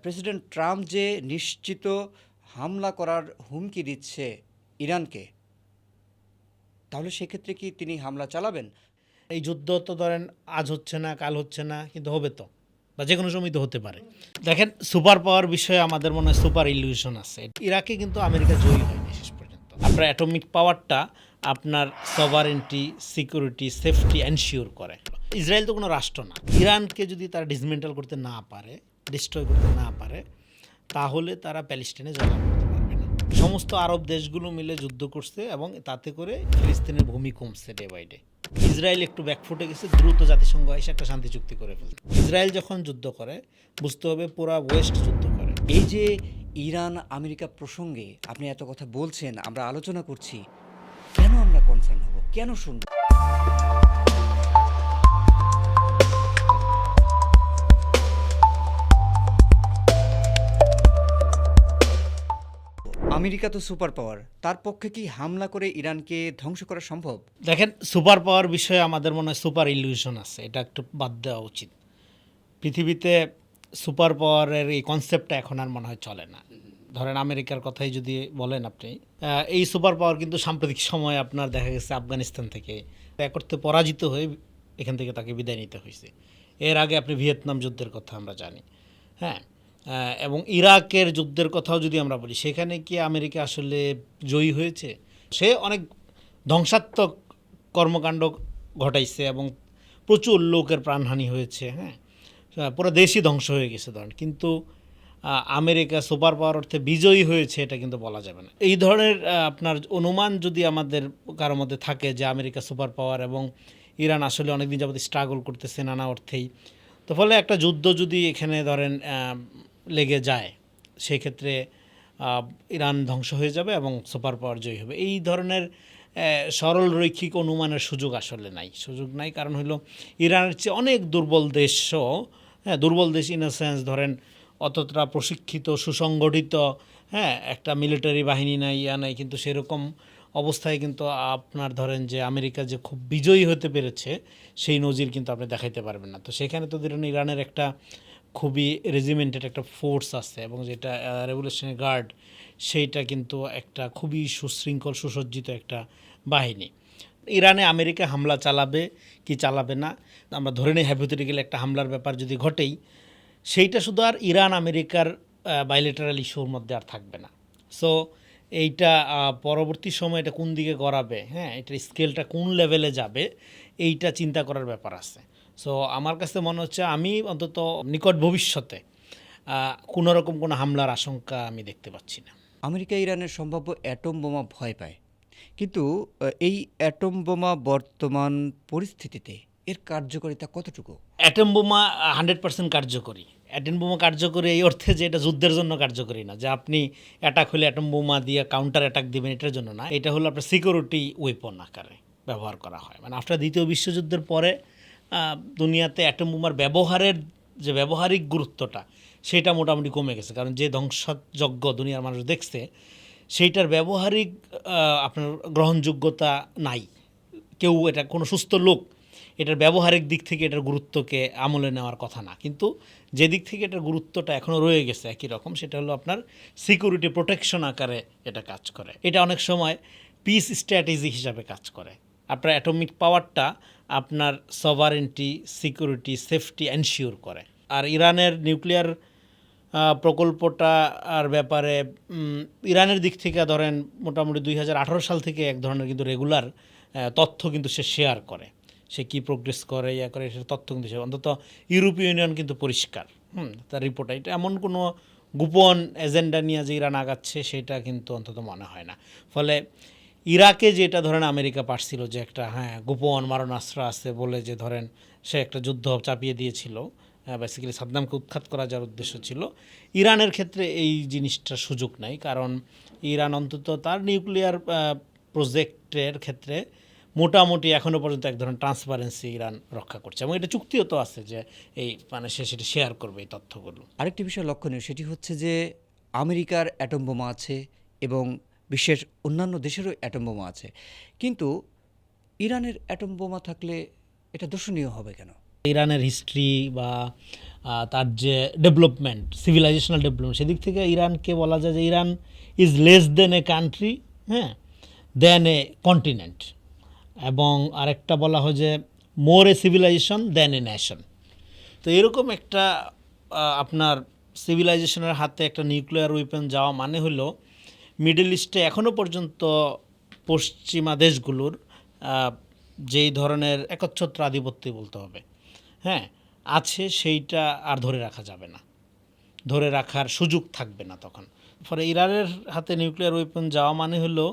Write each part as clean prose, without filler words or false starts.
President Trump যে নিশ্চিত হামলা করার হুমকি দিচ্ছে ইরানকে, তাহলে সেক্ষেত্রে কি তিনি হামলা চালাবেন? এই যুদ্ধ তো ধরেন আজ হচ্ছে না, কাল হচ্ছে না, কিন্তু হবে তো, বা যে কোনো সময় তো হতে পারে। দেখেন, সুপার পাওয়ার বিষয়ে আমাদের মনে হয় সুপার ইলিউশন আছে। ইরাকে কিন্তু আমেরিকা জয়ী হয়নি শেষ পর্যন্ত। আপনার অ্যাটমিক পাওয়ারটা আপনার সভারেন্টি, সিকিউরিটি, সেফটি এনশিওর করে। ইসরায়েল তো কোনো রাষ্ট্র না। ইরানকে যদি তারা ডিসমেন্টাল করতে না পারে, ডিস্ট্রয় করতে না পারে, তাহলে তারা প্যালেস্টাইনে জয়লাভ করতে পারবে না। সমস্ত আরব দেশগুলো মিলে যুদ্ধ করছে এবং তাতে করে ফিলিস্তিনের ভূমি কমছে ডে বাই ডে। ইসরায়েল একটু ব্যাকফুটে গেছে, দ্রুত জাতিসংঘ এসে একটা শান্তি চুক্তি করে ফেলছে। ইসরায়েল যখন যুদ্ধ করে, বুঝতে হবে পুরা ওয়েস্ট যুদ্ধ করে। এই যে ইরান আমেরিকা প্রসঙ্গে আপনি এত কথা বলছেন, আমরা আলোচনা করছি, কেন আমরা কনসার্ন হব, কেন শুনব? আমেরিকা তো সুপার পাওয়ার, তার পক্ষে কি হামলা করে ইরানকে ধ্বংস করা সম্ভব? দেখেন, সুপার পাওয়ার বিষয়ে আমাদের মনে হয় সুপার ইলিউশন আছে, এটা একটু বাদ দেওয়া উচিত। পৃথিবীতে সুপার পাওয়ারের এই কনসেপ্টটা এখন আর মনে হয় চলে না। ধরেন আমেরিকার কথাই যদি বলেন আপনি, এই সুপার পাওয়ার কিন্তু সাম্প্রতিক সময়ে আপনার দেখা গেছে আফগানিস্তান থেকে এক করতে পরাজিত হয়ে এখান থেকে তাকে বিদায় নিতে হয়েছে। এর আগে আপনি ভিয়েতনাম যুদ্ধের কথা আমরা জানি, হ্যাঁ, এবং ইরাকের যুদ্ধের কথাও যদি আমরা বলি, সেখানে কি আমেরিকা আসলে জয়ী হয়েছে? সে অনেক ধ্বংসাত্মক কর্মকাণ্ড ঘটাইছে এবং প্রচুর লোকের প্রাণহানি হয়েছে, হ্যাঁ, পুরো দেশই ধ্বংস হয়ে গেছে ধরেন। কিন্তু আমেরিকা সুপার পাওয়ার অর্থে বিজয়ী হয়েছে এটা কিন্তু বলা যাবে না। এই ধরনের আপনার অনুমান যদি আমাদের কারোর মধ্যে থাকে যে আমেরিকা সুপার পাওয়ার এবং ইরান আসলে অনেকদিন যাবত স্ট্রাগল করতেছে নানা অর্থেই, তো ফলে একটা যুদ্ধ যদি এখানে ধরেন লেগে যায়, সেই ক্ষেত্রে ইরান ধ্বংস হয়ে যাবে এবং সুপার পাওয়ার জয়ী হবে। এই ধরনের সরল রৈখিক অনুমানের সুযোগ নাই, কারণ হলো ইরানের চেয়ে অনেক দুর্বল দেশও, হ্যাঁ, দুর্বল দেশ ইন আ সেন্স ধরেন অতটা প্রশিক্ষিত সুসংগঠিত, হ্যাঁ, একটা মিলিটারি বাহিনী নাই, নাই, কিন্তু সেরকম অবস্থায় কিন্তু আপনার ধরেন যে আমেরিকা যে খুব বিজয়ী হতে পেরেছে সেই নজির কিন্তু আপনি দেখাইতে পারবেন না। তো সেখানে তো ধরেন ইরানের একটা খুবই রেজিমেন্টেড একটা ফোর্স আছে এবং যেটা রেভলিউশনারি গার্ড, সেইটা কিন্তু একটা খুবই সুশৃঙ্খল সুসজ্জিত একটা বাহিনী। ইরানে আমেরিকা হামলা চালাবে কি চালাবে না, আমরা ধরে নিই হাইপোথেটিক্যালি একটা হামলার ব্যাপার যদি ঘটেই, সেইটা শুধু আর ইরান আমেরিকার বাইলেটারাল ইস্যুর মধ্যে আর থাকবে না। সো এইটা পরবর্তী সময় এটা কোন দিকে গড়াবে, হ্যাঁ, এটার স্কেলটা কোন লেভেলে যাবে, এইটা চিন্তা করার ব্যাপার আছে। সো আমার কাছে মনে হচ্ছে আমি অন্তত নিকট ভবিষ্যতে কোনো রকম কোনো হামলার আশঙ্কা আমি দেখতে পাচ্ছি না। আমেরিকা ইরানের সম্ভাব্য অ্যাটম বোমা ভয় পায়, কিন্তু এই অ্যাটম বোমা বর্তমান পরিস্থিতিতে এর কার্যকারিতা কতটুকু? অ্যাটম বোমা 100% কার্যকরী। অ্যাটম বোমা কার্যকরী এই অর্থে যে এটা যুদ্ধের জন্য কার্যকরী না, যে আপনি অ্যাটাক হলে অ্যাটম বোমা দিয়ে কাউন্টার অ্যাটাক দেবেন, এটার জন্য না। এটা হলো আপনার সিকিউরিটি ওয়েপন আকারে ব্যবহার করা হয়। মানে আফটার দ্বিতীয় বিশ্বযুদ্ধের পরে দুনিয়াতে অ্যাটম বোমার ব্যবহারের যে ব্যবহারিক গুরুত্বটা, সেটা মোটামুটি কমে গেছে। কারণ যে ধ্বংসযজ্ঞ দুনিয়ার মানুষ দেখছে, সেইটার ব্যবহারিক আপনার গ্রহণযোগ্যতা নাই। কেউ, এটা কোনো সুস্থ লোক এটার ব্যবহারিক দিক থেকে এটার গুরুত্বকে আমলে নেওয়ার কথা না। কিন্তু যে দিক থেকে এটার গুরুত্বটা এখনও রয়ে গেছে একই রকম, সেটা হলো আপনার সিকিউরিটি প্রোটেকশন আকারে এটা কাজ করে। এটা অনেক সময় পিস স্ট্র্যাটেজি হিসাবে কাজ করে। আপনার অ্যাটমিক পাওয়ারটা আপনার সভারেন্টি, সিকিউরিটি, সেফটি এনশিওর করে। আর ইরানের নিউক্লিয়ার প্রকল্পটা আর ব্যাপারে ইরানের দিক থেকে ধরেন মোটামুটি 2018 সাল থেকে এক ধরনের কিন্তু রেগুলার তথ্য কিন্তু সে শেয়ার করে। সে কী প্রোগ্রেস করে করে সে তথ্য কিন্তু সে, অন্তত ইউরোপীয় ইউনিয়ন কিন্তু পরিষ্কার, তার রিপোর্টটা। এটা এমন কোনো গোপন এজেন্ডা নিয়ে যে ইরান আগাচ্ছে সেটা কিন্তু অন্তত মনে হয় না। ফলে ইরাকে যেটা ধরেন আমেরিকা পারছিল যে একটা, হ্যাঁ, গোপন মারণাস্ত্র আছে বলে যে ধরেন সে একটা যুদ্ধ চাপিয়ে দিয়েছিল, বেসিক্যালি সাদ্দামকে উৎখাত করা যার উদ্দেশ্য ছিল, ইরানের ক্ষেত্রে এই জিনিসটার সুযোগ নাই। কারণ ইরান অন্তত তার নিউক্লিয়ার প্রজেক্টের ক্ষেত্রে মোটামুটি এখনও পর্যন্ত এক ধরনের ট্রান্সপারেন্সি ইরান রক্ষা করছে এবং এটা চুক্তিও তো আছে যে এই মানে সে সেটা শেয়ার করবে এই তথ্যগুলো। আরেকটি বিষয় লক্ষণীয়, সেটি হচ্ছে যে আমেরিকার অ্যাটম বোমা আছে এবং বিশ্বের অন্যান্য দেশেরও অ্যাটম বোমা আছে, কিন্তু ইরানের অ্যাটম বোমা থাকলে এটা দর্শনীয় হবে কেন? ইরানের হিস্ট্রি বা তার যে ডেভেলপমেন্ট, সিভিলাইজেশনাল ডেভেলপমেন্ট, সেদিক থেকে ইরানকে বলা যায় যে Iran is less than a country, হ্যাঁ, দেন এ কন্টিনেন্ট। এবং আরেকটা বলা হয় যে মোর এ সিভিলাইজেশন দেন এ নেশন। তো এরকম একটা আপনার সিভিলাইজেশনের হাতে একটা নিউক্লিয়ার ওয়েপন যাওয়া মানে হলো মিডল ইস্টে এখনও পর্যন্ত পশ্চিমা দেশগুলোর যেই ধরনের একচ্ছত্র আধিপত্য বলতে হবে, হ্যাঁ, আছে, সেইটা আর ধরে রাখা যাবে না, ধরে রাখার সুযোগ থাকবে না তখন। ফলে ইরানের হাতে নিউক্লিয়ার ওয়েপন যাওয়া মানে হলো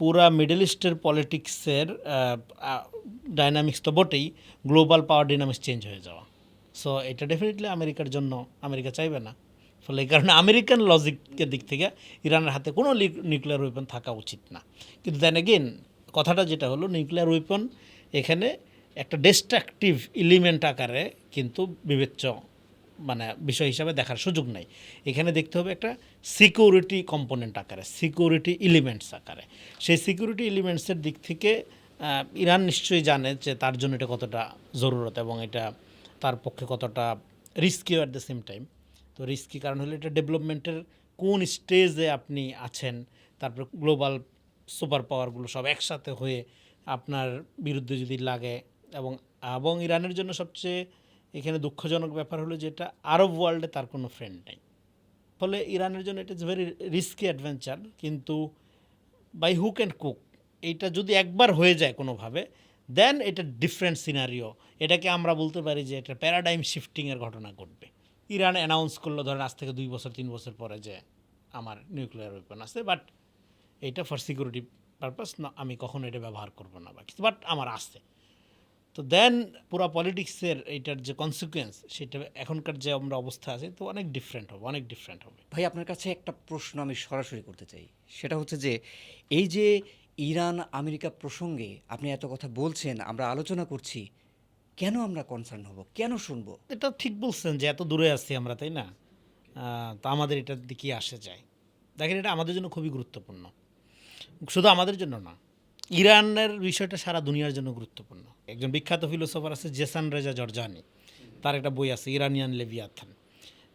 পুরা মিডল ইস্টের পলিটিক্সের ডাইনামিক্স তো বটেই, গ্লোবাল পাওয়ার ডাইনামিক্স চেঞ্জ হয়ে যাওয়া। সো এটা ডেফিনেটলি আমেরিকার জন্য, আমেরিকা চাইবে না। ফলে এই কারণে আমেরিকান লজিকের দিক থেকে ইরানের হাতে কোনো নিউক্লিয়ার ওয়েপন থাকা উচিত না। কিন্তু দেন এগেইন কথাটা যেটা হলো, নিউক্লিয়ার ওয়েপন এখানে একটা ডিস্ট্রাকটিভ এলিমেন্ট আকারে কিন্তু বিবেচ্য মানে বিষয় হিসাবে দেখার সুযোগ নাই। এখানে দেখতে হবে একটা সিকিউরিটি কম্পোনেন্ট আকারে, সিকিউরিটি এলিমেন্টস আকারে। সেই সিকিউরিটি এলিমেন্টসের দিক থেকে ইরান নিশ্চয়ই জানে যে তার জন্য এটা কতটা জরুরত এবং এটা তার পক্ষে কতটা risky at the same time. তো রিস্কি কারণ হলো এটা ডেভেলপমেন্টের কোন স্টেজে আপনি আছেন, তারপরে গ্লোবাল সুপার পাওয়ারগুলো সব একসাথে হয়ে আপনার বিরুদ্ধে যদি লাগে। এবং এবং ইরানের জন্য সবচেয়ে এখানে দুঃখজনক ব্যাপার হলো যেটা আরব ওয়ার্ল্ডে তার কোনো ফ্রেন্ড নেই। ফলে ইরানের জন্য এটা ইজ ভেরি রিস্কি অ্যাডভেঞ্চার। কিন্তু বাই হুক অ্যান্ড কুক এইটা যদি একবার হয়ে যায় কোনোভাবে, দেন এটা ডিফারেন্ট সিনারিও। এটাকে আমরা বলতে পারি যে এটা প্যারাডাইম শিফটিংয়ের ঘটনা ঘটবে। ইরান অ্যানাউন্স করলো ধরেন আজ থেকে 2 বছর 3 বছর পরে যে আমার নিউক্লিয়ার ওয়েপন আছে, বাট এইটা ফর সিকিউরিটি পারপাস না, আমি কখনো এটা ব্যবহার করবো না বা কিছু, বাট আমার আছে। তো দেন পুরো পলিটিক্সের এইটার যে কনসিকুয়েন্স, সেটা এখনকার যে আমরা অবস্থা আছে তো অনেক ডিফারেন্ট হবে, অনেক ডিফারেন্ট হবে। ভাই আপনার কাছে একটা প্রশ্ন আমি সরাসরি করতে চাই। সেটা হচ্ছে যে এই যে ইরান আমেরিকা প্রসঙ্গে আপনি এত কথা বলছেন, আমরা আলোচনা করছি, কেন আমরা কনসার্ন হব, কেন শুনবো? এটা ঠিক বলছেন যে এত দূরে আছি আমরা, তাই না? তো আমাদের এটার দিকে আসে যায়। দেখেন এটা আমাদের জন্য খুবই গুরুত্বপূর্ণ, শুধু আমাদের জন্য না, ইরানের বিষয়টা সারা দুনিয়ার জন্য গুরুত্বপূর্ণ। একজন বিখ্যাত ফিলোসফার আছে জেসান রেজা জর্জানি, তার একটা বই আছে ইরানিয়ান লেভিয়াথান।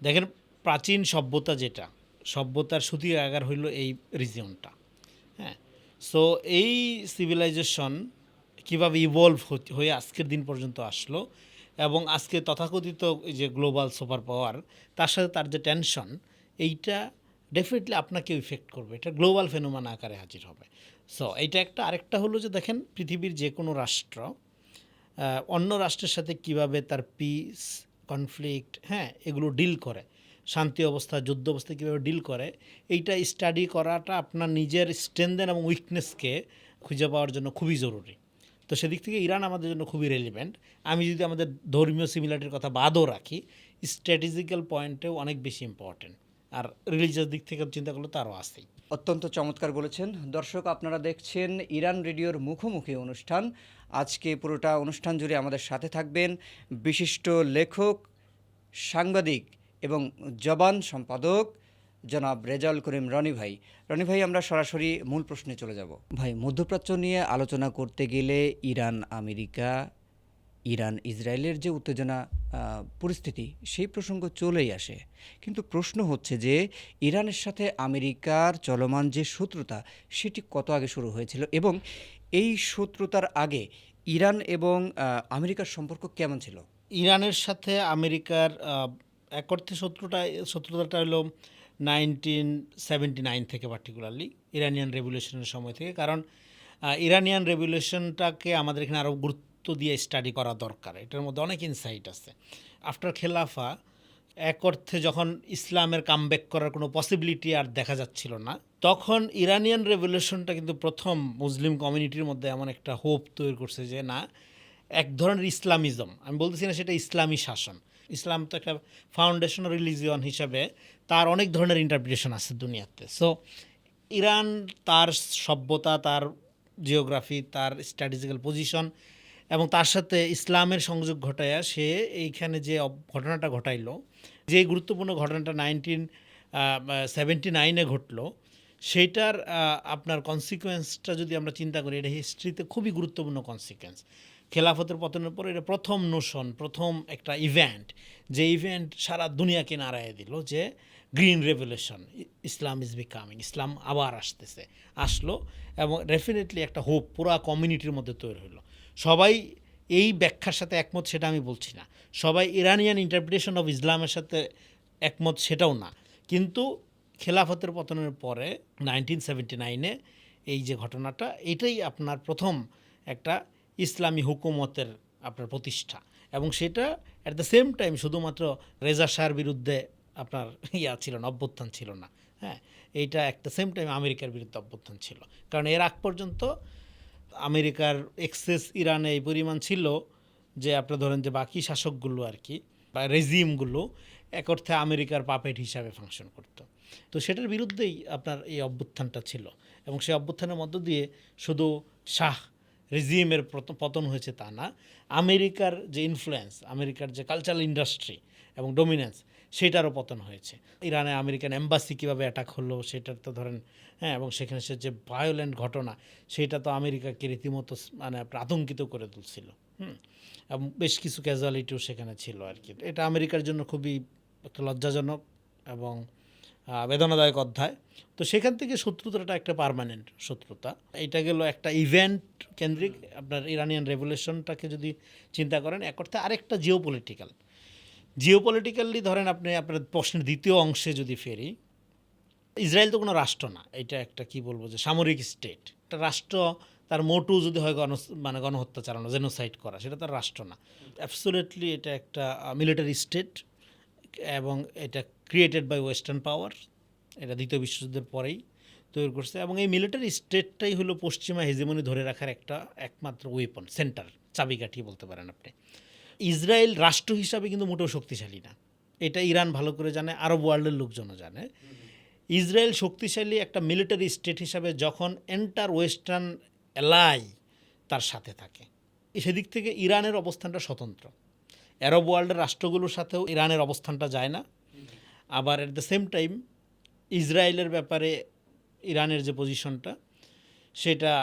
দেখেন প্রাচীন সভ্যতা যেটা, সভ্যতার সূতির আগার হইল এই রিজিয়নটা, হ্যাঁ। সো এই সিভিলাইজেশন কীভাবে ইভলভ হয়ে আজকের দিন পর্যন্ত আসলো এবং আজকে তথাকথিত এই যে গ্লোবাল সুপার পাওয়ার, তার সাথে তার যে টেনশন, এইটা ডেফিনেটলি আপনাকে ইফেক্ট করবে, এটা গ্লোবাল ফেনোমেনা আকারে হাজির হবে। সো এইটা একটা। আরেকটা হলো যে দেখেন পৃথিবীর যে কোনো রাষ্ট্র অন্য রাষ্ট্রের সাথে কিভাবে তার পিস, কনফ্লিক্ট, হ্যাঁ, এগুলো ডিল করে, শান্তি অবস্থা, যুদ্ধ অবস্থা কীভাবে ডিল করে, এইটা স্টাডি করাটা আপনার নিজের স্ট্রেংথ এবং উইকনেসকে খুঁজে পাওয়ার জন্য খুবই জরুরি। তো সেদিক থেকে ইরান আমাদের জন্য খুবই রেলিভেন্ট। আমি যদি আমাদের ধর্মীয় সিমিলারিটির কথা বাদও রাখি, স্ট্র্যাটেজিক্যাল পয়েন্টেও অনেক বেশি ইম্পর্টেন্ট। আর রিলিজিয়াস দিক থেকে চিন্তা করলে তো আরও আসেই। অত্যন্ত চমৎকার বলেছেন। দর্শক, আপনারা দেখছেন ইরান রেডিওর মুখোমুখি অনুষ্ঠান। আজকে পুরোটা অনুষ্ঠান জুড়ে আমাদের সাথে থাকবেন বিশিষ্ট লেখক, সাংবাদিক এবং জবান সম্পাদক জনাব রেজাউল করিম রনি ভাই। রনি ভাই, আমরা সরাসরি মূল প্রশ্নে চলে যাব। ভাই, মধ্যপ্রাচ্য নিয়ে আলোচনা করতে গেলে ইরান আমেরিকা, ইরান ইসরায়েলের যে উত্তেজনা পরিস্থিতি, সেই প্রসঙ্গ চলেই আসে। কিন্তু প্রশ্ন হচ্ছে যে ইরানের সাথে আমেরিকার চলমান যে শত্রুতা, সেটি কত আগে শুরু হয়েছিল এবং এই শত্রুতার আগে ইরান এবং আমেরিকার সম্পর্ক কেমন ছিল? ইরানের সাথে আমেরিকার এক অর্থে শত্রুতাটা হলো 1979 থেকে, পার্টিকুলারলি ইরানিয়ান রেভলিউশনের সময় থেকে। কারণ ইরানিয়ান রেভলিউশনটাকে আমাদের এখানে আরও গুরুত্ব দিয়ে স্টাডি করা দরকার, এটার মধ্যে অনেক ইনসাইট আছে। আফটার খেলাফা এক অর্থে যখন ইসলামের কামব্যাক করার কোনো পসিবিলিটি আর দেখা যাচ্ছিল না, তখন ইরানিয়ান রেভলিউশনটা কিন্তু প্রথম মুসলিম কমিউনিটির মধ্যে এমন একটা হোপ তৈরি করছে যে না, এক ধরনের ইসলামিজম, আমি বলতেছি না সেটা ইসলামী শাসন, ইসলাম তো একটা ফাউন্ডেশনাল রিলিজিয়ন হিসাবে তার অনেক ধরনের ইন্টারপ্রিটেশন আছে দুনিয়াতে। সো ইরান তার সভ্যতা, তার জিওগ্রাফি, তার স্ট্র্যাটেজিক্যাল পজিশন এবং তার সাথে ইসলামের সংযোগ ঘটাইয়া সে এইখানে যে ঘটনাটা ঘটাইলো, যে গুরুত্বপূর্ণ ঘটনাটা 1979-এ ঘটলো, সেইটার আপনার কনসিকুয়েন্সটা যদি আমরা চিন্তা করি, এটা হিস্ট্রিতে খুবই গুরুত্বপূর্ণ কনসিকুয়েন্স। খেলাফতের পতনের পর এটা প্রথম নোশন, প্রথম একটা ইভেন্ট, যে ইভেন্ট সারা দুনিয়াকে নাড়াইয়ে দিল যে green revolution, Islam is becoming, Islam আবার আসলো এবং ডেফিনেটলি একটা হোপ পুরা কমিউনিটির মধ্যে তৈরি হলো। সবাই এই ব্যাখ্যার সাথে একমত সেটা আমি বলছি না, সবাই ইরানিয়ান ইন্টারপ্রিটেশন অফ ইসলামের সাথে একমত সেটাও না, কিন্তু খেলাফতের পতনের পরে 1979-এ এই যে ঘটনাটা, এটাই আপনার প্রথম একটা ইসলামী হুকুমতের আপনার প্রতিষ্ঠা, এবং সেটা অ্যাট দ্য সেম টাইম শুধুমাত্র রেজা শাহর বিরুদ্ধে আপনার ছিল না, অভ্যুত্থান ছিল না, হ্যাঁ, এইটা অ্যাট দ্য সেম টাইম আমেরিকার বিরুদ্ধে অভ্যুত্থান ছিল। কারণ এর আগ পর্যন্ত আমেরিকার এক্সেস ইরানে এই পরিমাণ ছিল যে আপনার ধরেন যে বাকি শাসকগুলো আর কি বা রেজিমগুলো এক অর্থে আমেরিকার পাপেট হিসাবে ফাংশন করতো। তো সেটার বিরুদ্ধেই আপনার এই অভ্যুত্থানটা ছিল, এবং সেই অভ্যুত্থানের মধ্য দিয়ে শুধু শাহ রেজিমের পতন হয়েছে তা না, আমেরিকার যে ইনফ্লুয়েন্স, আমেরিকার যে কালচারাল ইন্ডাস্ট্রি এবং ডমিনেন্স, সেটারও পতন হয়েছে। ইরানে আমেরিকান এম্বাসি কীভাবে অ্যাটাক হলো সেটার তো ধরেন, হ্যাঁ, এবং সেখানে সে যে ভায়োলেন্ট ঘটনা, সেটা তো আমেরিকাকে রীতিমতো মানে আতঙ্কিত করে তুলছিল। এবং বেশ কিছু ক্যাজুয়ালিটিও সেখানে ছিল আর কি। এটা আমেরিকার জন্য খুবই একটা লজ্জাজনক এবং বেদনাদায়ক অধ্যায়। তো সেখান থেকে শত্রুতাটা একটা পার্মানেন্ট শত্রুতা। এটা গেল একটা ইভেন্ট কেন্দ্রিক আপনার ইরানিয়ান রেভলিউশনটাকে যদি চিন্তা করেন, এক অর্থে আরেকটা জিওপলিটিক্যালি ধরেন আপনি আপনার প্রশ্নের দ্বিতীয় অংশে যদি ফেরি, ইসরায়েল তো কোনো রাষ্ট্র না, এটা একটা কি বলবো যে সামরিক স্টেট। একটা রাষ্ট্র তার মোটু যদি হয় মানে গণহত্যা চালানো, জেনোসাইড করা, সেটা তার রাষ্ট্র না। অ্যাবসোলিউটলি এটা একটা মিলিটারি স্টেট, এবং এটা ক্রিয়েটেড বাই ওয়েস্টার্ন পাওয়ার, এটা দ্বিতীয় বিশ্বযুদ্ধের পরেই তৈরি করছে, এবং এই মিলিটারি স্টেটটাই হলো পশ্চিমা হেজিমনি ধরে রাখার একটা একমাত্র ওয়েপন, সেন্টার, চাবিকাঠি বলতে পারেন আপনি। ইসরায়েল রাষ্ট্র হিসাবে কিন্তু মোটেও শক্তিশালী না, এটা ইরান ভালো করে জানে, আরব ওয়ার্ল্ডের লোকজনও জানে। ইসরায়েল শক্তিশালী একটা মিলিটারি স্টেট হিসাবে যখন এন্টার ওয়েস্টার্ন এলাই তার সাথে থাকে, সেদিক থেকে ইরানের অবস্থানটা স্বতন্ত্র। আরব ওয়ার্ল্ডের রাষ্ট্রগুলোর সাথেও ইরানের অবস্থানটা যায় না। আবার অ্যাট দ্য সেম টাইম ইসরায়েলের ব্যাপারে ইরানের যে পজিশনটা, সেটা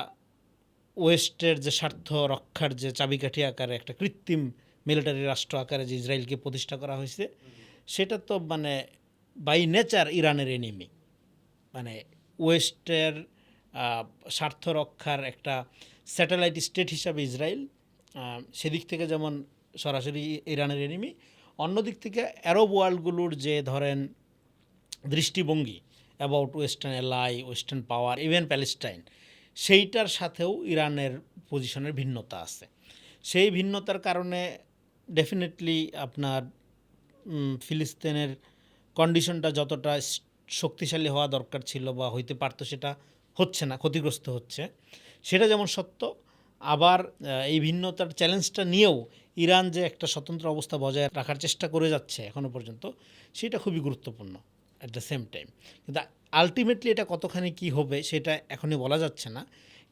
ওয়েস্টের যে স্বার্থ রক্ষার যে চাবিকাঠি আকারে একটা কৃত্রিম মিলিটারি রাষ্ট্র আকারে যে ইসরায়েলকে প্রতিষ্ঠা করা হয়েছে, সেটা তো মানে বাই নেচার ইরানের এনিমি। মানে ওয়েস্টের স্বার্থ রক্ষার একটা স্যাটেলাইট স্টেট হিসাবে ইসরায়েল সেদিক থেকে যেমন সরাসরি ইরানের এনিমি, অন্যদিক থেকে আরব ওয়ার্ল্ডগুলোর যে ধরেন দৃষ্টিভঙ্গি অ্যাবাউট ওয়েস্টার্ন এলাই, ওয়েস্টার্ন পাওয়ার, ইভেন প্যালেস্টাইন, সেইটার সাথেও ইরানের পজিশনের ভিন্নতা আছে। সেই ভিন্নতার কারণে ডেফিনেটলি আপনার ফিলিস্তিনের কন্ডিশনটা যতটা শক্তিশালী হওয়া দরকার ছিল বা হইতে পারতো, সেটা হচ্ছে না, ক্ষতিগ্রস্ত হচ্ছে, সেটা যেমন সত্য। আবার এই ভিন্নতার চ্যালেঞ্জটা নিয়েও ইরান যে একটা স্বতন্ত্র অবস্থা বজায় রাখার চেষ্টা করে যাচ্ছে এখনও পর্যন্ত, সেটা খুবই গুরুত্বপূর্ণ অ্যাট দ্য সেম টাইম। কিন্তু আলটিমেটলি এটা কতখানি কি হবে সেটা এখনই বলা যাচ্ছে না।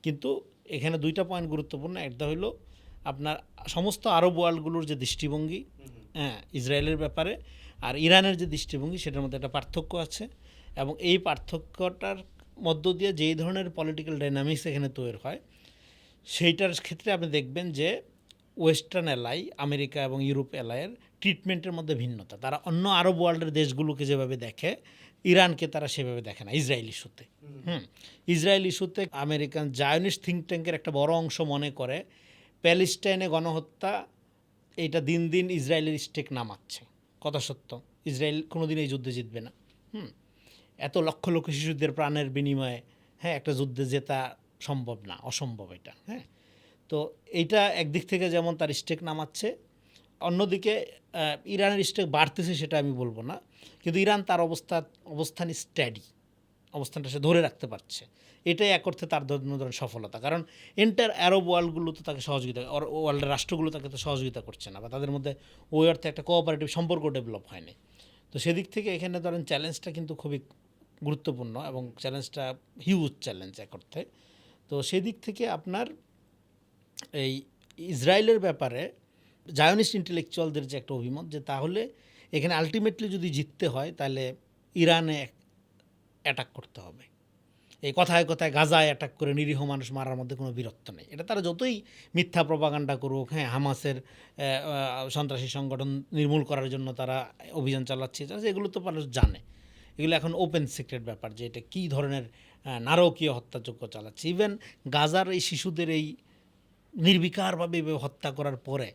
কিন্তু এখানে দুইটা পয়েন্ট গুরুত্বপূর্ণ। একটা হলো আপনার সমস্ত আরব ওয়ার্ল্ডগুলোর যে দৃষ্টিভঙ্গি, হ্যাঁ, ইসরায়েলের ব্যাপারে, আর ইরানের যে দৃষ্টিভঙ্গি, সেটার মধ্যে একটা পার্থক্য আছে, এবং এই পার্থক্যটার মধ্য দিয়ে যেই ধরনের পলিটিক্যাল ডাইনামিক্স এখানে তৈরি হয়, সেইটার ক্ষেত্রে আপনি দেখবেন যে ওয়েস্টার্ন এলাই, আমেরিকা এবং ইউরোপ এলাইয়ের ট্রিটমেন্টের মধ্যে ভিন্নতা। তারা অন্য আরব ওয়ার্ল্ডের দেশগুলোকে যেভাবে দেখে, ইরানকে তারা সেভাবে দেখে না ইসরায়েল ইস্যুতে। ইসরায়েল ইস্যুতে আমেরিকান জায়নিস্ট থিঙ্ক ট্যাঙ্কের একটা বড় অংশ মনে করে প্যালেস্টাইনে গণহত্যা এইটা দিন দিন ইসরায়েলের স্টেক নামাচ্ছে। কথা সত্য, ইসরায়েল কোনোদিন এই যুদ্ধে জিতবে না। এত লক্ষ লক্ষ শিশুদের প্রাণের বিনিময়ে, হ্যাঁ, একটা যুদ্ধে জেতা সম্ভব না, অসম্ভব এটা। হ্যাঁ, তো এইটা একদিক থেকে যেমন তার স্টেক নামাচ্ছে, অন্যদিকে ইরানের স্টেক বাড়তেছে সেটা আমি বলবো না, কিন্তু ইরান তার অবস্থান স্ট্যাডি, অবস্থানটা সে ধরে রাখতে পারছে। এটাই এক অর্থে তার ধরনের সফলতা। কারণ এন্টার আরব ওয়ার্ল্ডগুলো তো তাকে সহযোগিতা, ওয়ার্ল্ডের রাষ্ট্রগুলো তাকে তো সহযোগিতা করছে না, বা তাদের মধ্যে ওই অর্থে একটা কোঅপারেটিভ সম্পর্ক ডেভেলপ হয়নি। তো সেদিক থেকে এখানে ধরেন চ্যালেঞ্জটা কিন্তু খুবই গুরুত্বপূর্ণ, এবং চ্যালেঞ্জটা হিউজ চ্যালেঞ্জ এক অর্থে। তো সেদিক থেকে আপনার এই ইসরায়েলের ব্যাপারে জায়নিস্ট ইন্টেলেকচুয়ালদের যে একটা অভিমত, যে তাহলে এখানে আলটিমেটলি যদি জিততে হয় তাহলে ইরানে অ্যাটাক করতে হবে, এই কথায় কথায় গাজায় অ্যাটাক করে নিরীহ মানুষ মারার মধ্যে কোনো বীরত্ব নেই। এটা তারা যতই মিথ্যা প্রপাগান্ডা করুক, হ্যাঁ, হামাসের সন্ত্রাসী সংগঠন নির্মূল করার জন্য তারা অভিযান চালাচ্ছে, এগুলো তো মানুষ জানে। এগুলো এখন ওপেন সিক্রেট ব্যাপার যে এটা কী ধরনের নারকীয় হত্যাযজ্ঞ চালাচ্ছে। ইভেন গাজার এই শিশুদের এই নির্বিকারভাবে হত্যা করার পরে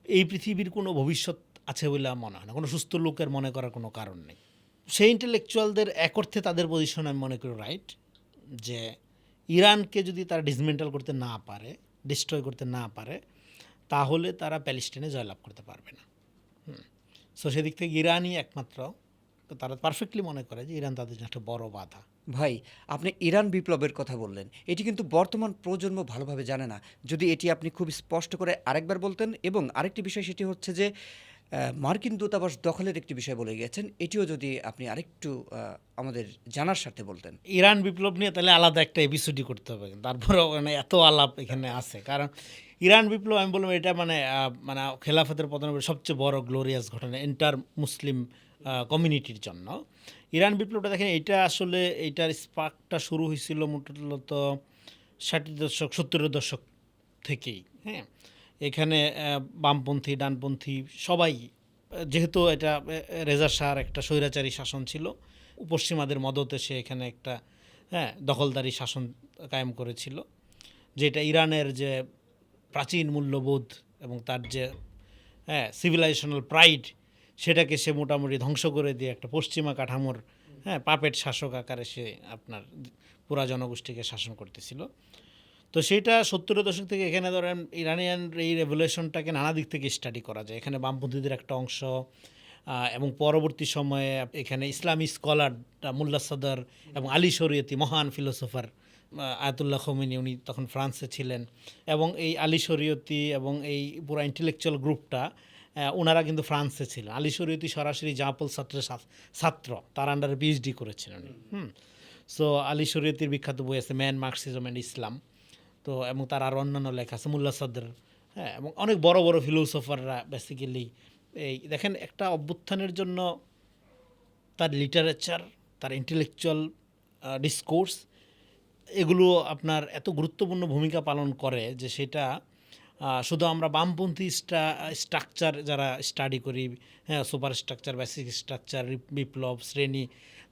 এই পৃথিবীর কোনো ভবিষ্যৎ আছে বলে আমার মনে হয় না, কোনো সুস্থ লোকের মনে করার কোনো কারণ নেই। সেই ইন্টেলেকচুয়ালদের এক অর্থে তাদের পজিশন আমি মনে করি রাইট, যে ইরানকে যদি তারা ডিসমেন্টাল করতে না পারে, ডিস্ট্রয় করতে না পারে, তাহলে তারা প্যালেস্টাইনে জয়লাভ করতে পারবে না। সো সেদিক থেকে ইরানই একমাত্র, তারা পারফেক্টলি মনে করে যে ইরান তাদের জন্য একটা বড় বাধা। ভাই, আপনি ইরান বিপ্লবের কথা বললেন, এটি কিন্তু বর্তমান প্রজন্ম ভালোভাবে জানে না। যদি এটি আপনি খুব স্পষ্ট করে আরেকবার বলতেন, এবং আরেকটি বিষয় সেটি হচ্ছে যে মার্কিন দূতাবাস দখলের একটি বিষয় বলে গিয়েছেন, এটিও যদি আপনি আরেকটু আমাদের জানার স্বার্থে বলতেন। ইরান বিপ্লব নিয়ে তাহলে আলাদা একটা এপিসোডই করতে হবে, তারপরেও মানে এত আলাপ এখানে আছে। কারণ ইরান বিপ্লব আমি বললাম এটা মানে মানে খেলাফতের পতনের সবচেয়ে বড় গ্লোরিয়াস ঘটনা এন্টার মুসলিম কমিউনিটির জন্য। ইরান বিপ্লবটা দেখেন, এটা আসলে এইটার স্পার্কটা শুরু হয়েছিল মূলত 60 দশক 70 দশক থেকেই। হ্যাঁ, এখানে বামপন্থী ডানপন্থী সবাই, যেহেতু এটা রেজা শাহর একটা স্বৈরাচারী শাসন ছিল, পশ্চিমাদের মদতে সে এখানে একটা দখলদারি শাসন কায়েম করেছিল, যেটা ইরানের যে প্রাচীন মূল্যবোধ এবং তার যে সিভিলাইজেশনাল প্রাইড, সেটাকে সে মোটামুটি ধ্বংস করে দিয়ে একটা পশ্চিমা কাঠামোর পাপেট শাসক আকারে সে আপনার পুরা জনগোষ্ঠীকে শাসন করতেছিল। তো সেটা 70 দশক থেকে এখানে ধরেন ইরানিয়ান এই রেভলিউশনটাকে নানা দিক থেকে স্টাডি করা যায়। এখানে বামপন্থীদের একটা অংশ, এবং পরবর্তী সময়ে এখানে ইসলামী স্কলার মুল্লা সদর এবং আলী শরীয়তি, মহান ফিলোসোফার আয়াতুল্লাহ খোমেনি, উনি তখন ফ্রান্সে ছিলেন, এবং এই আলী শরীয়তি এবং এই পুরো ইন্টেলেকচুয়াল গ্রুপটা ওনারা কিন্তু ফ্রান্সে ছিলেন। আলী শরীয়তি সরাসরি জাপল ছাত্র, তার আন্ডারে পিএইচডি করেছিলেন। সো আলী শরীয়তির বিখ্যাত বই আছে ম্যান, মার্কসিজম অ্যান্ড ইসলাম। তো এবং তার আরও অন্যান্য লেখা আছে, মুল্লা সদর, এবং অনেক বড় বড় ফিলোসোফাররা বেসিক্যালি এই দেখেন একটা অভ্যুত্থানের জন্য তার লিটারেচার, তার ইন্টেলেকচুয়াল ডিসকোর্স, এগুলো আপনার এত গুরুত্বপূর্ণ ভূমিকা পালন করে যে সেটা শুধু আমরা বামপন্থী স্ট্রাকচার যারা স্টাডি করি, সুপার স্ট্রাকচার, বেসিক স্ট্রাকচার, বিপ্লব শ্রেণী,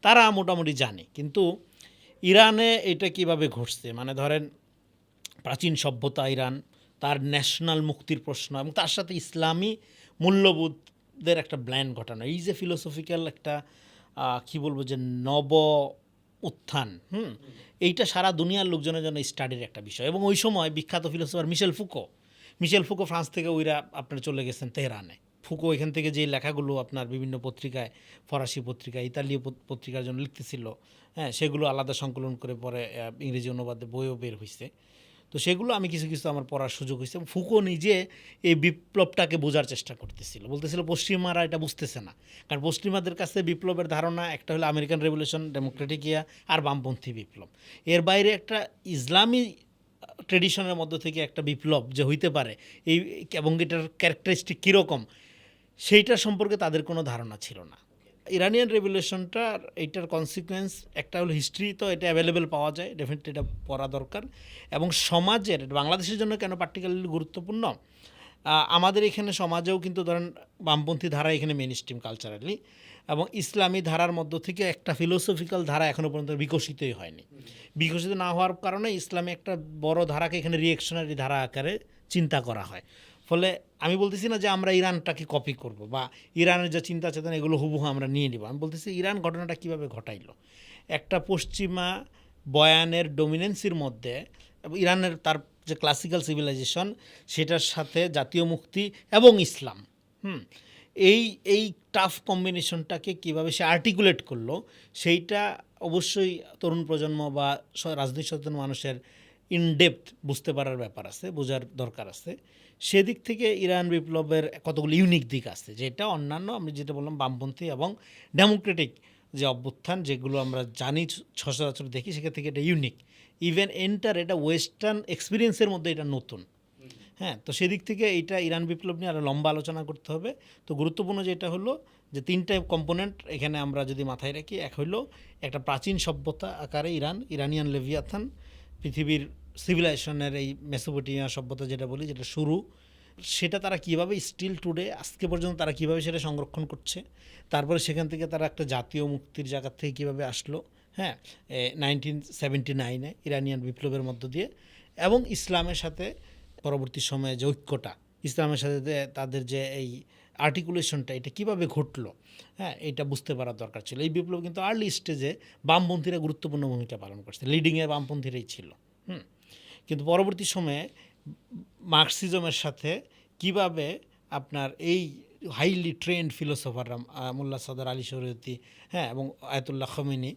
তারা মোটামুটি জানে। কিন্তু ইরানে এটা কিভাবে ঘটছে, মানে ধরেন প্রাচীন সভ্যতা ইরান, তার ন্যাশনাল মুক্তির প্রশ্ন এবং তার সাথে ইসলামী মূল্যবোধদের একটা ব্ল্যান্ড ঘটানো, এই যে ফিলোসফিক্যাল একটা কি বলবো যে নব উত্থান, এইটা সারা দুনিয়ার লোকজনের জন্য স্টাডির একটা বিষয়। এবং ওই সময় বিখ্যাত ফিলোসফার মিশেল ফুকো ফ্রান্স থেকে ওইরা আপনার চলে গেছেন তেহরানে। ফুকো এখান থেকে যে লেখাগুলো আপনার বিভিন্ন পত্রিকায়, ফরাসি পত্রিকায়, ইতালীয় পত্রিকার জন্য লিখতেছিল, সেগুলো আলাদা সংকলন করে পরে ইংরেজি অনুবাদে বইও বের হয়েছে। তো সেগুলো আমি কিছু কিছু আমার পড়ার সুযোগ হয়েছে। ফুকো নিজে এই বিপ্লবটাকে বোঝার চেষ্টা করতেছিল, বলতেছিল পশ্চিমারা এটা বুঝতেছে না, কারণ পশ্চিমাদের কাছে বিপ্লবের ধারণা একটা হলো আমেরিকান রেভলিউশন, ডেমোক্রেটিক ইয়া, আর বামপন্থী বিপ্লব। এর বাইরে একটা ইসলামী ট্রেডিশনের মধ্য থেকে একটা বিপ্লব যে হইতে পারে এই এবং এটার ক্যারেক্টারিস্টিক কীরকম, সেইটার সম্পর্কে তাদের কোনো ধারণা ছিল না। ইরানিয়ান রেভলিউশনটা এইটার কনসিকুয়েন্স একটা হলো হিস্ট্রি, তো এটা অ্যাভেলেবেল পাওয়া যায়, ডেফিনেটলি এটা পড়া দরকার। এবং সমাজের, বাংলাদেশের জন্য কেন পার্টিকুলারলি গুরুত্বপূর্ণ, আমাদের এখানে সমাজেও কিন্তু ধরেন বামপন্থী ধারা এখানে মেইন স্ট্রিম কালচারালি, এবং ইসলামী ধারার মধ্য থেকে একটা ফিলোসফিক্যাল ধারা এখনও পর্যন্ত বিকশিতই হয়নি। বিকশিত না হওয়ার কারণে ইসলামী একটা বড় ধারাকে এখানে রিয়েকশনারি ধারা আকারে চিন্তা করা হয়। ফলে আমি বলতেছি না যে আমরা ইরানটাকে কপি করব বা ইরানের যে চিন্তা চেতনা এগুলো হুবহু আমরা নিয়ে নিব। আমি বলতেছি ইরান ঘটনাটা কীভাবে ঘটাইলো, একটা পশ্চিমা বয়ানের ডমিনেন্সির মধ্যে, এবং ইরানের তার যে ক্লাসিক্যাল সিভিলাইজেশন সেটার সাথে জাতীয় মুক্তি এবং ইসলাম, এই টাফ কম্বিনেশনটাকে কীভাবে সে আর্টিকুলেট করলো, সেইটা অবশ্যই তরুণ প্রজন্ম বা রাজনৈতিক সচেতন মানুষের ইনডেপথ বুঝতে পারার ব্যাপার আছে, বোঝার দরকার আছে। সেদিক থেকে ইরান বিপ্লবের কতগুলো ইউনিক দিক আছে, যেটা অন্যান্য আমি যেটা বললাম বামপন্থী এবং ডেমোক্রেটিক যে অভ্যুত্থান যেগুলো আমরা জানি সচরাচর দেখি, সেখান থেকে এটা ইউনিক। ইভেন এটা ওয়েস্টার্ন এক্সপিরিয়েন্সের মধ্যে এটা নতুন। তো সেদিক থেকে এইটা ইরান বিপ্লব নিয়ে আরও লম্বা আলোচনা করতে হবে। তো গুরুত্বপূর্ণ যেটা হলো যে তিনটে কম্পোনেন্ট এখানে আমরা যদি মাথায় রাখি, এক হইল একটা প্রাচীন সভ্যতা আকারে ইরানিয়ান লেভিয়াথান, পৃথিবীর সিভিলাইজেশনের এই মেসোপটেমিয়া সভ্যতা যেটা বলি, যেটা শুরু, সেটা তারা কীভাবে স্টিল টুডে আজকে পর্যন্ত তারা কীভাবে সেটা সংরক্ষণ করছে, তারপরে সেখান থেকে তারা একটা জাতীয় মুক্তির জায়গা থেকে কীভাবে আসলো, হ্যাঁ, 1979-এ ইরানিয়ান বিপ্লবের মধ্য দিয়ে, এবং ইসলামের সাথে পরবর্তী সময়ে যে ঐক্যটা, ইসলামের সাথে তাদের যে এই আর্টিকুলেশনটা, এটা কীভাবে ঘটলো, হ্যাঁ, এটা বুঝতে পারার দরকার ছিল। এই বিপ্লব কিন্তু আর্লি স্টেজে বামপন্থীরা গুরুত্বপূর্ণ ভূমিকা পালন করছে, লিডিংয়ে বামপন্থীরাই ছিল। কিন্তু পরবর্তী সময়ে মার্কসিজমের সাথে কিভাবে আপনার এই হাইলি ট্রেন্ড ফিলোসফাররা, মোল্লা সাদার আলী শরীয়তি, হ্যাঁ, এবং আয়াতুল্লাহ খমেনি,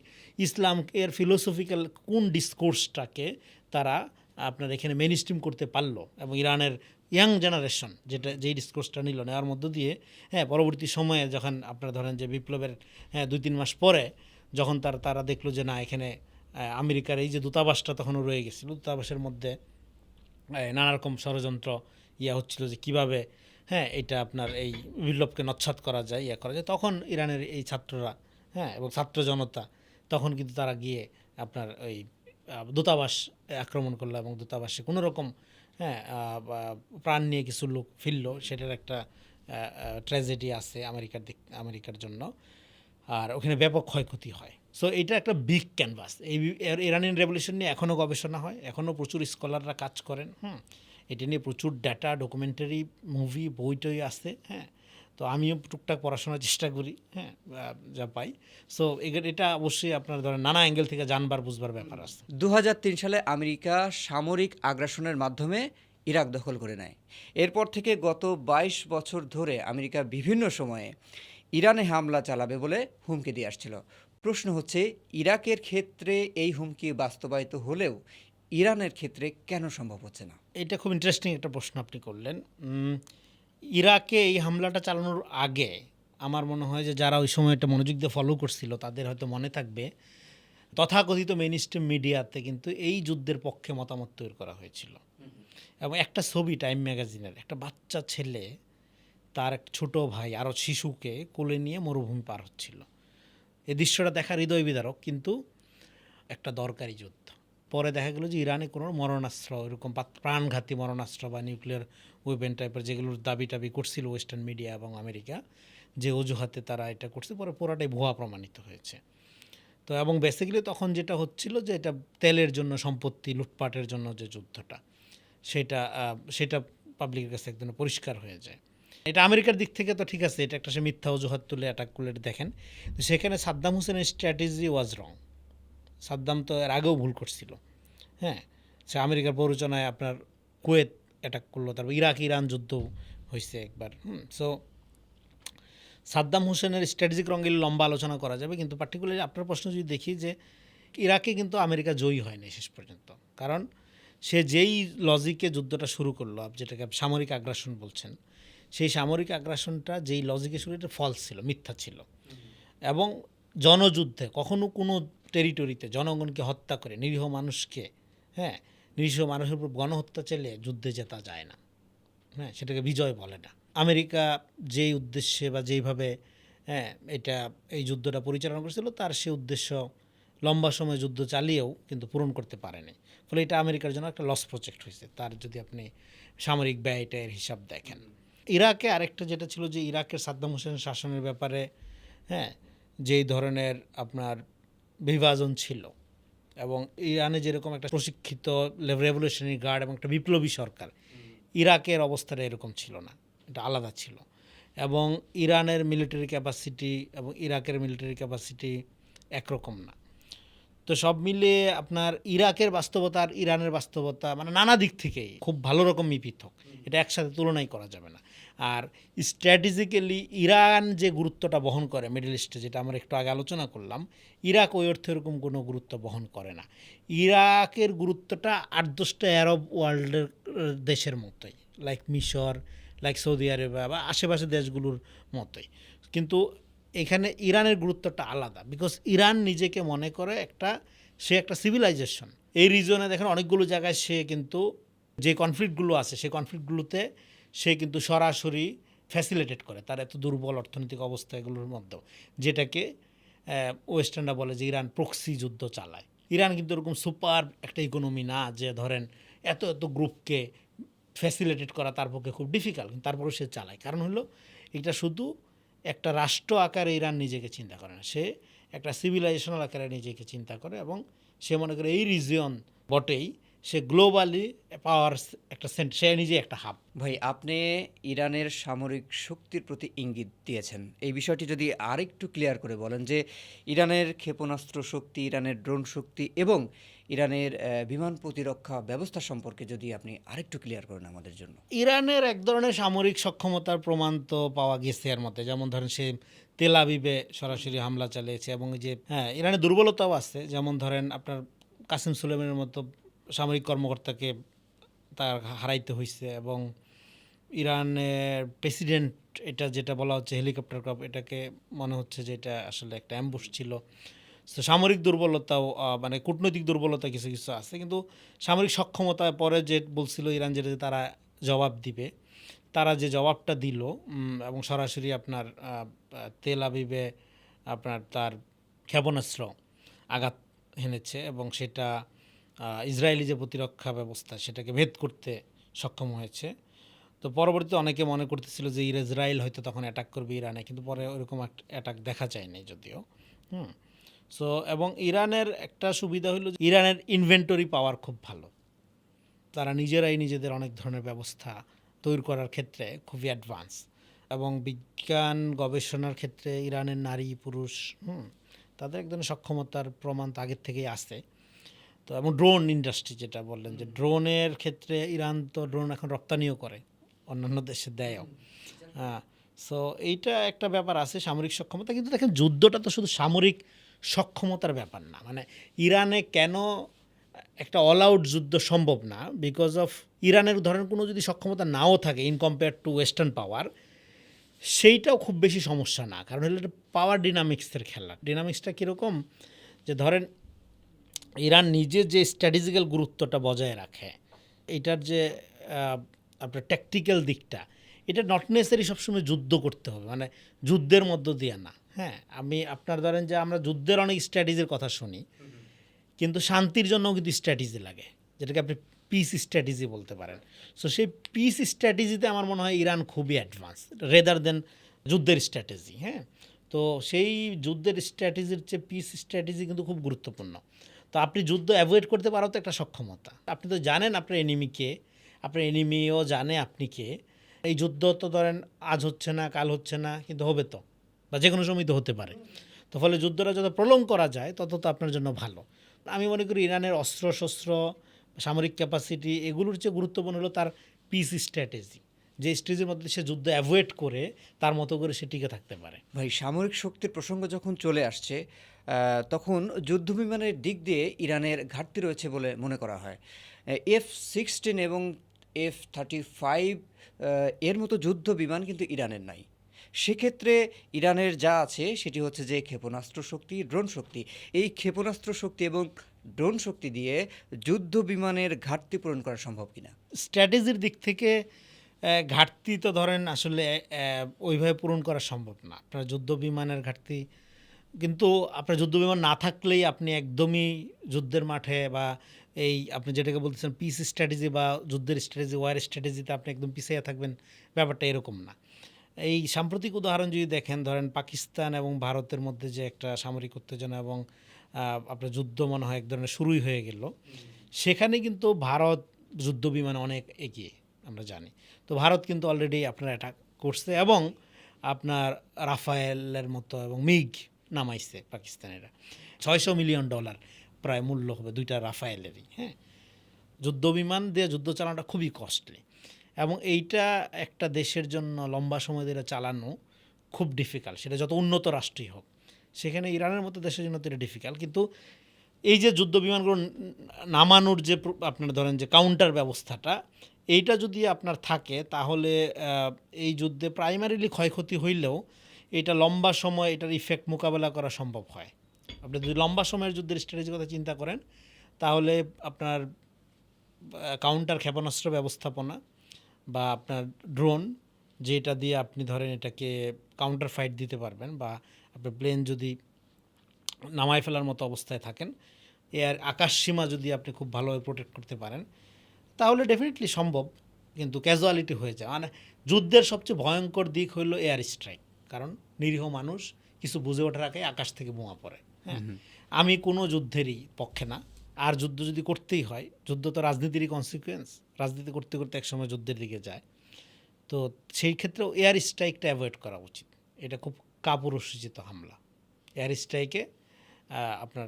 ইসলাম এর ফিলোসফিক্যাল কোন ডিসকোর্সটাকে তারা আপনার এখানে মেইনস্ট্রিম করতে পারলো, এবং ইরানের ইয়াং জেনারেশন যেই ডিসকোর্সটা নিল, নেওয়ার মধ্য দিয়ে, হ্যাঁ, পরবর্তী সময়ে যখন আপনারা ধরেন যে বিপ্লবের 2-3 মাস পরে যখন তারা দেখলো যে না, এখানে আমেরিকার এই যে দূতাবাসটা তখনও রয়ে গেছিলো, দূতাবাসের মধ্যে নানা রকম ষড়যন্ত্র হচ্ছিল যে কীভাবে, হ্যাঁ, এটা আপনার এই বিপ্লবকে নচ্ছাৎ করা যায়, করা যায়, তখন ইরানের এই ছাত্ররা, হ্যাঁ, এবং ছাত্র জনতা তখন কিন্তু তারা গিয়ে আপনার ওই দূতাবাস আক্রমণ করলো, এবং দূতাবাসে কোনো রকম, হ্যাঁ, প্রাণ নিয়ে কিছু লোক ফিরল, সেটার একটা ট্র্যাজেডি আছে আমেরিকার জন্য, আর ওখানে ব্যাপক ক্ষয়ক্ষতি হয়। সো এটা একটা বিগ ক্যানভাস। এই ইরানিয়ান রেভলিউশন নিয়ে এখনও গবেষণা হয়, এখনও প্রচুর স্কলাররা কাজ করেন, এটা নিয়ে প্রচুর ডাটা, ডকুমেন্টারি, মুভি, বই টই আছে, হ্যাঁ, তো আমিও টুকটাক পড়াশোনার চেষ্টা করি, হ্যাঁ, যা পাই। সো এটা অবশ্যই আপনার ধরেন নানা অ্যাঙ্গেল থেকে জানবার বুঝবার ব্যাপার আছে। 2003 সালে আমেরিকা সামরিক আগ্রাসনের মাধ্যমে ইরাক দখল করে নেয়। এরপর থেকে গত 22 বছর ধরে আমেরিকা বিভিন্ন সময়ে ইরানে হামলা চালাবে বলে হুমকি দিয়ে আসছিল। প্রশ্ন হচ্ছে, ইরাকের ক্ষেত্রে এই হুমকি বাস্তবায়িত হলেও ইরানের ক্ষেত্রে কেন সম্ভব হচ্ছে না? এটা খুব ইন্টারেস্টিং একটা প্রশ্ন আপনি করলেন। ইরাকে এই হামলাটা চালানোর আগে আমার মনে হয় যে যারা ওই সময়টা মনোযোগ দিয়ে ফলো করছিল তাদের হয়তো মনে থাকবে, তথাকথিত মেইনস্ট্রিম মিডিয়াতে কিন্তু এই যুদ্ধের পক্ষে মতামত তৈরি করা হয়েছিল, এবং একটা ছবি টাইম ম্যাগাজিনের, একটা বাচ্চা ছেলে তার এক ছোট ভাই আরও শিশুকে কোলে নিয়ে মরুভূমি পার হচ্ছিল। এই দৃশ্যটা দেখা হৃদয় বিদারক, কিন্তু একটা দরকারি যুদ্ধ। পরে দেখা গেলো যে ইরানে কোনো মরণাস্ত্র, এরকম প্রাণঘাতী মরণাস্ত্র বা নিউক্লিয়ার ওয়েপেন টাইপের যেগুলোর দাবি করছিল ওয়েস্টার্ন মিডিয়া এবং আমেরিকা, যে অজুহাতে তারা এটা করছে, পরে পুরাটাই ভুয়া প্রমাণিত হয়েছে। তো এবং বেসিক্যালি তখন যেটা হচ্ছিল যে এটা তেলের জন্য, সম্পত্তি লুটপাটের জন্য যে যুদ্ধটা, সেটা পাবলিকের কাছে একদম পরিষ্কার হয়ে যায়। এটা আমেরিকার দিক থেকে তো ঠিক আছে, এটা একটা সে মিথ্যা অজুহাত তুলে অ্যাটাক করলে দেখেন, তো সেখানে সাদ্দাম হোসেনের স্ট্র্যাটেজি ওয়াজ রং। সাদ্দাম তো এর আগেও ভুল করছিল, হ্যাঁ, সে আমেরিকার প্ররোচনায় আপনার কুয়েত অ্যাটাক করলো, তারপর ইরান যুদ্ধ হয়েছে একবার। সো সাদ্দাম হোসেনের স্ট্র্যাটেজিক রঙের লম্বা আলোচনা করা যাবে, কিন্তু পার্টিকুলারলি আপনার প্রশ্ন যদি দেখি যে ইরাকে কিন্তু আমেরিকা জয়ী হয়নি শেষ পর্যন্ত, কারণ সে যেই লজিকে যুদ্ধটা শুরু করলো, যেটাকে সামরিক আগ্রাসন বলছেন, সেই সামরিক আগ্রাসনটা যেই লজিকে শুরু, এটা ফলস ছিল, মিথ্যা ছিল, এবং জনযুদ্ধে কখনো কোনো টেরিটরিতে জনগণকে হত্যা করে, নিরীহ মানুষকে, হ্যাঁ, নিরীহ মানুষের উপর গণহত্যা চালিয়ে যুদ্ধে জেতা যায় না, হ্যাঁ, সেটাকে বিজয় বলে না। আমেরিকা যেই উদ্দেশ্যে বা যেইভাবে, হ্যাঁ, এই যুদ্ধটা পরিচালনা করেছিল, তার সে উদ্দেশ্য লম্বা সময় যুদ্ধ চালিয়েও কিন্তু পূরণ করতে পারেনি, ফলে এটা আমেরিকার জন্য একটা লস প্রজেক্ট হয়েছে, তার যদি আপনি সামরিক ব্যয়টার হিসাব দেখেন। ইরাকে আরেকটা যেটা ছিল যে ইরাকের সাদ্দাম হোসেনের শাসনের ব্যাপারে, হ্যাঁ, যেই ধরনের আপনার বিভাজন ছিল, এবং ইরানে যেরকম একটা প্রশিক্ষিত রেভলিউশনারি গার্ড এবং একটা বিপ্লবী সরকার, ইরাকের অবস্থাটা এরকম ছিল না, এটা আলাদা ছিল। এবং ইরানের মিলিটারি ক্যাপাসিটি এবং ইরাকের মিলিটারি ক্যাপাসিটি একরকম না। তো সব মিলিয়ে আপনার ইরাকের বাস্তবতা আর ইরানের বাস্তবতা মানে নানা দিক থেকেই খুব ভালো রকমই পৃথক, এটা একসাথে তুলনাই করা যাবে না। আর স্ট্র্যাটেজিক্যালি ইরান যে গুরুত্বটা বহন করে মিডল ইস্টে, যেটা আমরা একটু আগে আলোচনা করলাম, ইরাক ওই অর্থে এরকম কোনো গুরুত্ব বহন করে না। ইরাকের গুরুত্বটা 8-10টা আরব ওয়ার্ল্ডের দেশের মতোই, লাইক মিশর, লাইক সৌদি আরব বা আশেপাশের দেশগুলোর মতোই, কিন্তু এখানে ইরানের গুরুত্বটা আলাদা, বিকজ ইরান নিজেকে মনে করে সে একটা সিভিলাইজেশন। এই রিজনে দেখেন অনেকগুলো জায়গায় সে কিন্তু যে কনফ্লিক্টগুলো আছে সেই কনফ্লিক্টগুলোতে সে কিন্তু সরাসরি ফ্যাসিলিটেট করে তার এত দুর্বল অর্থনৈতিক অবস্থা এগুলোর মধ্যেও, যেটাকে ওয়েস্টার্নরা বলে যে ইরান প্রক্সি যুদ্ধ চালায়। ইরান কিন্তু এরকম সুপার একটা ইকোনমি না যে ধরেন এত এত গ্রুপকে ফ্যাসিলিটেট করা তার পক্ষে খুব ডিফিকাল্ট, কিন্তু তারপরেও সে চালায়। কারণ হলো এটা শুধু একটা রাষ্ট্র আকারে ইরান নিজেকে চিন্তা করে না, সে একটা সিভিলাইজেশনাল আকারে নিজেকে চিন্তা করে এবং সে মনে করে এই রিজিয়ন বটেই সে গ্লোবালি পাওয়ার একটা সে নিজে একটা হাব। ভাই, আপনি ইরানের সামরিক শক্তির প্রতি ইঙ্গিত দিয়েছেন, এই বিষয়টি যদি আরেকটু ক্লিয়ার করে বলেন যে ইরানের ক্ষেপণাস্ত্র শক্তি, ইরানের ড্রোন শক্তি এবং ইরানের বিমান প্রতিরক্ষা ব্যবস্থা সম্পর্কে যদি আপনি আরেকটু ক্লিয়ার করেন আমাদের জন্য। ইরানের এক ধরনের সামরিক সক্ষমতার প্রমাণ তো পাওয়া গেছে এর মধ্যে, যেমন ধরেন সে তেল আবিবে সরাসরি হামলা চালিয়েছে এবং যে হ্যাঁ ইরানের দুর্বলতাও আছে, যেমন ধরেন আপনার কাসিম সুলেমানের মতো সামরিক কর্মকর্তাকে তার হারাইতে হয়েছে এবং ইরানের প্রেসিডেন্ট এটা যেটা বলা হচ্ছে হেলিকপ্টার ক্রাব, এটাকে মনে হচ্ছে যে এটা আসলে একটা অ্যাম্বুশ ছিল। তো সামরিক দুর্বলতাও মানে কূটনৈতিক দুর্বলতা কিছু কিছু আছে, কিন্তু সামরিক সক্ষমতায় পরে যে বলছিল ইরান যে তারা জবাব দিবে, তারা যে জবাবটা দিল এবং সরাসরি আপনার তেল আবিবে আপনার তার ক্ষেপণাস্ত্র আঘাত হেনেছে এবং সেটা ইসরায়েলি যে প্রতিরক্ষা ব্যবস্থা সেটাকে ভেদ করতে সক্ষম হয়েছে। তো পরবর্তীতে অনেকে মনে করতেছিল যে ইসরায়েল হয়তো তখন অ্যাটাক করবে ইরানে, কিন্তু পরে ওরকম অ্যাটাক দেখা যায়নি যদিও। সো এবং ইরানের একটা সুবিধা হলো যে ইরানের ইনভেন্টরি পাওয়ার খুব ভালো, তারা নিজেরাই নিজেদের অনেক ধরনের ব্যবস্থা তৈরি করার ক্ষেত্রে খুবই অ্যাডভান্স এবং বিজ্ঞান গবেষণার ক্ষেত্রে ইরানের নারী পুরুষ তাদের এক ধরনের সক্ষমতার প্রমাণ তো আগের থেকেই আসে। তো এবং ড্রোন ইন্ডাস্ট্রি যেটা বললেন যে ড্রোনের ক্ষেত্রে ইরান তো ড্রোন এখন রপ্তানিও করে, অন্যান্য দেশে দেয়ও। হ্যাঁ, সো এইটা একটা ব্যাপার আছে সামরিক সক্ষমতা। কিন্তু দেখেন যুদ্ধটা তো শুধু সামরিক সক্ষমতার ব্যাপার না, মানে ইরানে কেন একটা অল আউট যুদ্ধ সম্ভব না, বিকজ অফ ইরানের ধরেন কোনো যদি সক্ষমতা নাও থাকে ইন কম্পেয়ার টু ওয়েস্টার্ন পাওয়ার, সেইটাও খুব বেশি সমস্যা না। কারণ হলো এটা পাওয়ার ডিনামিক্সের খেলা। ডিনামিক্সটা কীরকম, যে ধরেন ইরান নিজে যে স্ট্র্যাটেজিক্যাল গুরুত্বটা বজায় রাখে, এটার যে আপনার ট্যাকটিক্যাল দিকটা, এটা নট নেসেসারি সবসময় যুদ্ধ করতে হবে, মানে যুদ্ধের মধ্য দিয়ে না। হ্যাঁ, আমি আপনার ধরেন যে আমরা যুদ্ধের অনেক স্ট্র্যাটেজির কথা শুনি, কিন্তু শান্তির জন্যও কিন্তু স্ট্র্যাটেজি লাগে, যেটাকে আপনি পিস স্ট্র্যাটেজি বলতে পারেন। সো সেই পিস স্ট্র্যাটেজিতে আমার মনে হয় ইরান খুবই অ্যাডভান্স রেদার দেন যুদ্ধের স্ট্র্যাটেজি। হ্যাঁ, তো সেই যুদ্ধের স্ট্র্যাটেজির চেয়ে পিস স্ট্র্যাটেজি কিন্তু খুব গুরুত্বপূর্ণ। তো আপনি যুদ্ধ অ্যাভয়েড করতে পারো তো একটা সক্ষমতা। আপনি তো জানেন আপনার এনিমিকে, আপনার এনিমিও জানে আপনি কে। এই যুদ্ধ তো ধরেন আজ হচ্ছে না, কাল হচ্ছে না, কিন্তু হবে তো, বা যে কোনো সময় তো হতে পারে। তো ফলে যুদ্ধটা যত প্রলং করা যায় তত তো আপনার জন্য ভালো। আমি মনে করি ইরানের অস্ত্র শস্ত্র, সামরিক ক্যাপাসিটি, এগুলোর চেয়ে গুরুত্বপূর্ণ হলো তার পিস স্ট্র্যাটেজি, যে স্ট্র্যাটেজির মধ্যে সে যুদ্ধ অ্যাভয়েড করে তার মতো করে সে টিকে থাকতে পারে। ভাই, সামরিক শক্তির প্রসঙ্গ যখন চলে আসছে, তখন যুদ্ধবিমানের দিক দিয়ে ইরানের ঘাটতি রয়েছে বলে মনে করা হয়। F-16 এবং F-35 এর মতো যুদ্ধ বিমান কিন্তু ইরানের নাই। সেক্ষেত্রে ইরানের যা আছে সেটি হচ্ছে যে ক্ষেপণাস্ত্র শক্তি, ড্রোন শক্তি। এই ক্ষেপণাস্ত্র শক্তি এবং ড্রোন শক্তি দিয়ে যুদ্ধ বিমানের ঘাটতি পূরণ করা সম্ভব কিনা? স্ট্র্যাটেজির দিক থেকে ঘাটতি তো ধরেন আসলে ওইভাবে পূরণ করা সম্ভব না। আপনার যুদ্ধ বিমানের ঘাটতি, কিন্তু আপনার যুদ্ধ বিমান না থাকলেই আপনি একদমই যুদ্ধের মাঠে বা এই আপনি যেটাকে বলতেছেন পিস স্ট্র্যাটেজি বা যুদ্ধের স্ট্র্যাটেজি, ওয়ার স্ট্র্যাটেজিতে আপনি একদম পিছিয়ে থাকবেন, ব্যাপারটা এরকম না। এই সাম্প্রতিক উদাহরণ যদি দেখেন, ধরেন পাকিস্তান এবং ভারতের মধ্যে যে একটা সামরিক উত্তেজনা এবং আপনার যুদ্ধ মনে হয় এক ধরনের শুরুই হয়ে গেল, সেখানে কিন্তু ভারত যুদ্ধ বিমানে অনেক এগিয়ে আমরা জানি। তো ভারত কিন্তু অলরেডি আপনার অ্যাটাক করছে এবং আপনার রাফায়েলের মতো এবং মিগ নামাইছে পাকিস্তানিরা। $600 মিলিয়ন প্রায় মূল্য হবে দুইটা রাফায়েলেরই। হ্যাঁ, যুদ্ধ বিমান দিয়ে যুদ্ধ চালানোটা খুবই কস্টলি এবং এইটা একটা দেশের জন্য লম্বা সময় ধরে চালানো খুব ডিফিকাল্ট, সেটা যত উন্নত রাষ্ট্রই হোক। সেখানে ইরানের মতো দেশের জন্য তো এটা ডিফিকাল্ট। কিন্তু এই যে যুদ্ধ বিমানগুলো নামানোর যে আপনার ধরেন যে কাউন্টার ব্যবস্থাটা, এইটা যদি আপনার থাকে তাহলে এই যুদ্ধে প্রাইমারিলি ক্ষয়ক্ষতি হইলেও এটা লম্বা সময় এটার ইফেক্ট মোকাবেলা করা সম্ভব হয়। আপনি যদি লম্বা সময়ের যুদ্ধের স্ট্র্যাটেজির কথা চিন্তা করেন, তাহলে আপনার কাউন্টার ক্ষেপণাস্ত্র ব্যবস্থাপনা বা আপনার ড্রোন যেটা দিয়ে আপনি ধরেন এটাকে কাউন্টার ফাইট দিতে পারবেন, বা আপনার প্লেন যদি নামায় ফেলার মতো অবস্থায় থাকেন, এর আকাশ সীমা যদি আপনি খুব ভালোভাবে প্রোটেক্ট করতে পারেন, তাহলে ডেফিনেটলি সম্ভব। কিন্তু ক্যাজুয়ালিটি হয়ে যায়, মানে যুদ্ধের সবচেয়ে ভয়ঙ্কর দিক হলো এয়ার স্ট্রাইক, কারণ নিরীহ মানুষ কিছু বুঝে ওঠার আগে আকাশ থেকে বোমা পড়ে। হ্যাঁ, আমি কোনো যুদ্ধেরই পক্ষে না। আর যুদ্ধ যদি করতেই হয়, যুদ্ধ তো রাজনীতিরই কনসিকুয়েন্স, রাজনীতি করতে করতে একসময় যুদ্ধের দিকে যায়। তো সেই ক্ষেত্রেও এয়ার স্ট্রাইকটা অ্যাভয়েড করা উচিত। এটা খুব কাপুরুষোচিত হামলা। এয়ার স্ট্রাইকে আপনার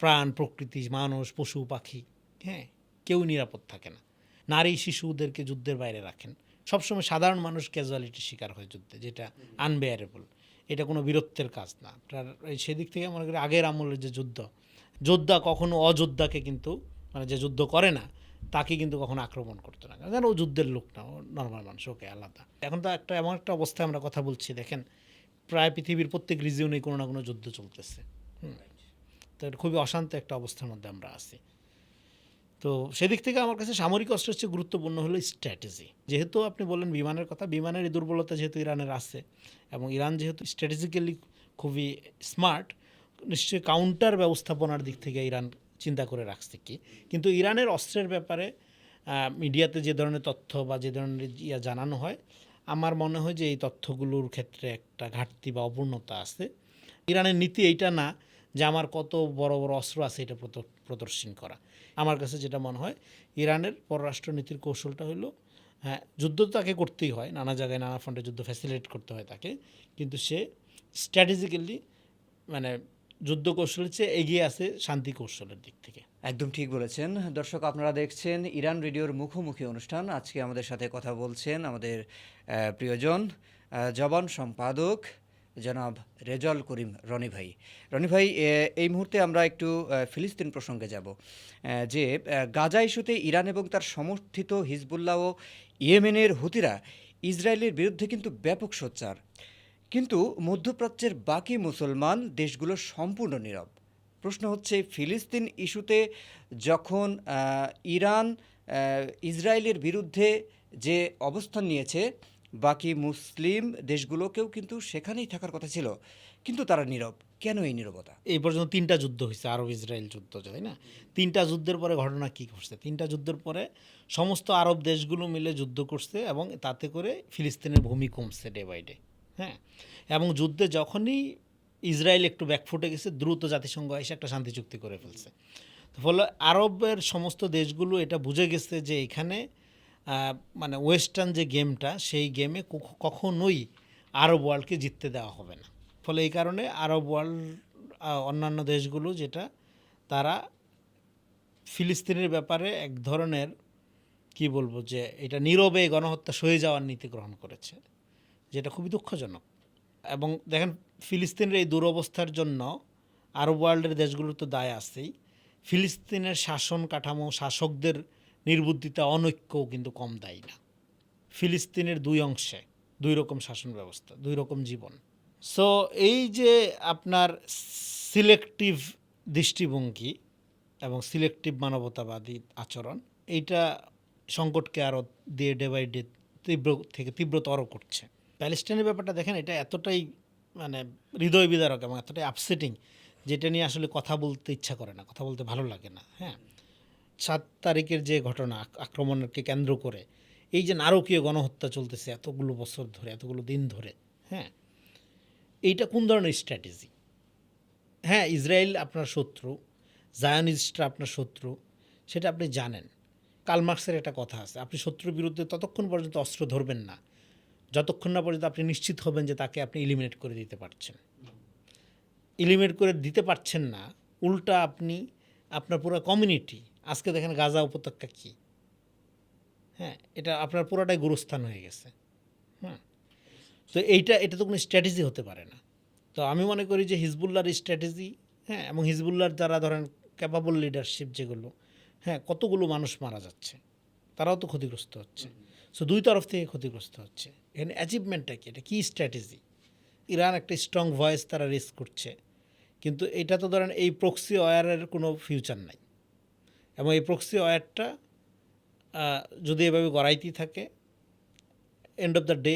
প্রাণ, প্রকৃতি, মানুষ, পশু পাখি, হ্যাঁ, কেউ নিরাপদ থাকে না। নারী শিশুদেরকে যুদ্ধের বাইরে রাখেন। সবসময় সাধারণ মানুষ ক্যাজুয়ালিটির শিকার হয় যুদ্ধে, যেটা আনবেয়ারেবল। এটা কোনো বীরত্বের কাজ না আপনার। সেদিক থেকে মনে করি আগের আমলের যে যোদ্ধা কখনো অযোদ্ধাকে কিন্তু, মানে যে যুদ্ধ করে না তাকে কিন্তু কখনো আক্রমণ করতো না, কারণ ও যুদ্ধের লোক না, ও নর্মাল মানুষ, ওকে আলাদা। এখন তো এমন একটা অবস্থায় আমরা কথা বলছি, দেখেন প্রায় পৃথিবীর প্রত্যেক রিজিয়নেই কোনো না কোনো যুদ্ধ চলতেছে। তো এটা খুবই অশান্ত একটা অবস্থার মধ্যে আমরা আছি। তো সেদিক থেকে আমার কাছে সামরিক অস্ত্রের চেয়ে গুরুত্বপূর্ণ হলো স্ট্র্যাটেজি। যেহেতু আপনি বললেন বিমানের কথা, বিমানের এই দুর্বলতা যেহেতু ইরানের আছে, এবং ইরান যেহেতু স্ট্র্যাটেজিক্যালি খুবই স্মার্ট, নিশ্চয়ই কাউন্টার ব্যবস্থাপনার দিক থেকে ইরান চিন্তা করে রাখছে কি। কিন্তু ইরানের অস্ত্রের ব্যাপারে মিডিয়াতে যে ধরনের তথ্য বা যে ধরনের জানানো হয়, আমার মনে হয় যে এই তথ্যগুলোর ক্ষেত্রে একটা ঘাটতি বা অপূর্ণতা আছে। ইরানের নীতি এইটা না যে আমার কত বড় বড় অস্ত্র আছে এটা প্রদর্শন করা। আমার কাছে যেটা মনে হয়, ইরানের পররাষ্ট্রনীতির কৌশলটা হলো, হ্যাঁ, যুদ্ধ তো তাকে করতেই হয়, নানা জায়গায় নানা ফ্রন্টে যুদ্ধ ফ্যাসিলিটেট করতে হয় তাকে, কিন্তু সে স্ট্র্যাটেজিক্যালি, মানে যুদ্ধ কৌশলের চেয়ে এগিয়ে আছে শান্তি কৌশলের দিক থেকে। একদম ঠিক বলেছেন। দর্শক, আপনারা দেখছেন ইরান রেডিওর মুখোমুখি অনুষ্ঠান। আজকে আমাদের সাথে কথা বলছেন আমাদের প্রিয়জন জবান সম্পাদক জনাব রেজাউল করিম রনি ভাই। রনি ভাই, এই মুহূর্তে আমরা একটু ফিলিস্তিন প্রসঙ্গে যাব। যে গাজা ইস্যুতে ইরান এবং তার সমর্থিত হিজবুল্লাহ ও ইয়েমেনের হুতিরা ইসরায়েলের বিরুদ্ধে কিন্তু ব্যাপক সোচ্চার, কিন্তু মধ্যপ্রাচ্যের বাকি মুসলমান দেশগুলো সম্পূর্ণ নীরব। প্রশ্ন হচ্ছে, ফিলিস্তিন ইস্যুতে যখন ইরান ইসরায়েলের বিরুদ্ধে যে অবস্থান নিয়েছে, বাকি মুসলিম দেশগুলোকেও কিন্তু সেখানেই থাকার কথা ছিল, কিন্তু তারা নীরব। কেন এই নীরবতা? এই পর্যন্ত 3টা যুদ্ধ হয়েছে, আরব ইসরায়েল যুদ্ধ, তাই না? 3টা যুদ্ধের পরে ঘটনা কী ঘটছে? 3টা যুদ্ধের পরে সমস্ত আরব দেশগুলো মিলে যুদ্ধ করছে, এবং তাতে করে ফিলিস্তিনের ভূমি কমছে ডে বাই ডে। হ্যাঁ, এবং যুদ্ধে যখনই ইসরায়েল একটু ব্যাকফুটে গেছে, দ্রুত জাতিসংঘ এসে একটা শান্তি চুক্তি করে ফেলছে। ফলে আরবের সমস্ত দেশগুলো এটা বুঝে গেছে যে এখানে মানে ওয়েস্টার্ন যে গেমটা, সেই গেমে কখনোই আরব ওয়ার্ল্ডকে জিততে দেওয়া হবে না। ফলে এই কারণে আরব ওয়ার্ল্ড, অন্যান্য দেশগুলো যেটা, তারা ফিলিস্তিনের ব্যাপারে এক ধরনের, কি বলবো, যে এটা নীরবে গণহত্যা সয়ে যাওয়ার নীতি গ্রহণ করেছে, যেটা খুবই দুঃখজনক। এবং দেখেন, ফিলিস্তিনের এই দুরবস্থার জন্য আরব ওয়ার্ল্ডের দেশগুলোর তো দায় আছেই। ফিলিস্তিনের শাসন কাঠামো, শাসকদের নির্বুদ্ধিতা, অনৈক্যও কিন্তু কম দায়ী না। ফিলিস্তিনের দুই অংশে দুই রকম শাসন ব্যবস্থা, দুই রকম জীবন। সো এই যে আপনার সিলেক্টিভ দৃষ্টিভঙ্গি এবং সিলেক্টিভ মানবতাবাদী আচরণ, এইটা সংকটকে আরও ডে বাই ডে তীব্র থেকে তীব্রতর করছে। প্যালেস্টাইনের ব্যাপারটা দেখেন, এটা এতটাই মানে হৃদয় বিদারক এবং এতটাই আপসেটিং, যেটা নিয়ে আসলে কথা বলতে ইচ্ছা করে না, কথা বলতে ভালো লাগে না। হ্যাঁ, 7 তারিখের যে ঘটনা, আক্রমণকে কেন্দ্র করে এই যে নারকীয় গণহত্যা চলতেছে এতগুলো বছর ধরে, এতগুলো দিন ধরে, হ্যাঁ, এইটা কোন ধরনের স্ট্র্যাটেজি? হ্যাঁ, ইসরায়েল আপনার শত্রু, জায়নিস্টরা আপনার শত্রু, সেটা আপনি জানেন। কার্ল মার্কসের একটা কথা আছে, আপনি শত্রুর বিরুদ্ধে ততক্ষণ পর্যন্ত অস্ত্র ধরবেন না যতক্ষণ না পর্যন্ত আপনি নিশ্চিত হবেন যে তাকে আপনি এলিমিনেট করে দিতে পারছেন। এলিমিনেট করে দিতে পারছেন না, উল্টা আপনি আপনার পুরো কমিউনিটি, আজকে দেখেন গাজা উপত্যকা কী, হ্যাঁ, এটা আপনার পুরোটাই গুরুস্থান হয়ে গেছে। হ্যাঁ, তো এটা তো কোনো স্ট্র্যাটেজি হতে পারে না। তো আমি মনে করি যে হিজবুল্লাহর স্ট্র্যাটেজি, হ্যাঁ, এবং হিজবুল্লাহর যারা ধরেন ক্যাপাবল লিডারশিপ যেগুলো, হ্যাঁ, কতগুলো মানুষ মারা যাচ্ছে, তারাও তো ক্ষতিগ্রস্ত হচ্ছে। সো দুই তরফ থেকে ক্ষতিগ্রস্ত হচ্ছে। এখানে অ্যাচিভমেন্টটা কি? এটা কী স্ট্র্যাটেজি? ইরান একটা স্ট্রং ভয়েস তারা রেজ করছে, কিন্তু এটা তো ধরেন এই প্রক্সি ওয়্যারের কোনো ফিউচার নাই, এবং এই প্রক্সি ওয়্যারটা যদি এভাবে গড়াইতেই থাকে, এন্ড অফ দ্য ডে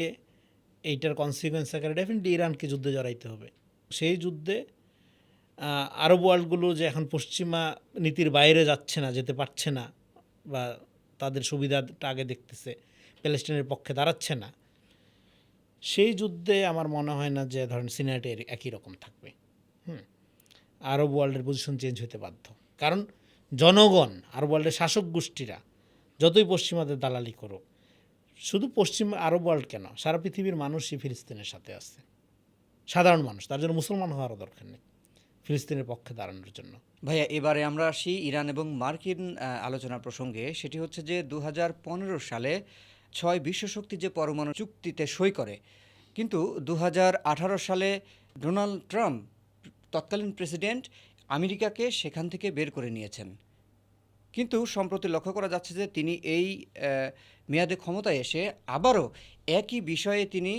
এইটার কনসিকুয়েন্স আকারে ডেফিনেটলি ইরানকে যুদ্ধে জড়াইতে হবে। সেই যুদ্ধে আরব ওয়ার্ল্ডগুলো যে এখন পশ্চিমা নীতির বাইরে যাচ্ছে না, যেতে পারছে না, বা তাদের সুবিধাটা আগে দেখতেছে, প্যালেস্টাইনের পক্ষে দাঁড়াচ্ছে না, সেই যুদ্ধে আমার মনে হয় না যে ধরেন সিনারিটি একই রকম থাকবে। আরব ওয়ার্ল্ডের পজিশন চেঞ্জ হতে বাধ্য, কারণ জনগণ, আরব ওয়ার্ল্ডের শাসক গোষ্ঠীরা যতই পশ্চিমাদের দালালি করুক, শুধু পশ্চিম আরব ওয়ার্ল্ড কেন, সারা পৃথিবীর মানুষই ফিলিস্তিনের সাথে আছে, সাধারণ মানুষ। তার জন্য মুসলমান হওয়ারও দরকার নেই ফিলিস্তিনের পক্ষে দাঁড়ানোর জন্য। ভাইয়া, এবারে আমরা আসি ইরান এবং মার্কিন আলোচনার প্রসঙ্গে। সেটি হচ্ছে যে 2015 সালে 6 বিশ্বশক্তি যে পরমাণু চুক্তিতে সই করে, কিন্তু 2018 সালে ডোনাল্ড ট্রাম্প, তৎকালীন প্রেসিডেন্ট, আমেরিকাকে সেখান থেকে বের করে নিয়েছেন। কিন্তু সম্প্রতি লক্ষ্য করা যাচ্ছে যে তিনি এই মেয়াদে ক্ষমতায় এসে আবারও একই বিষয়ে তিনি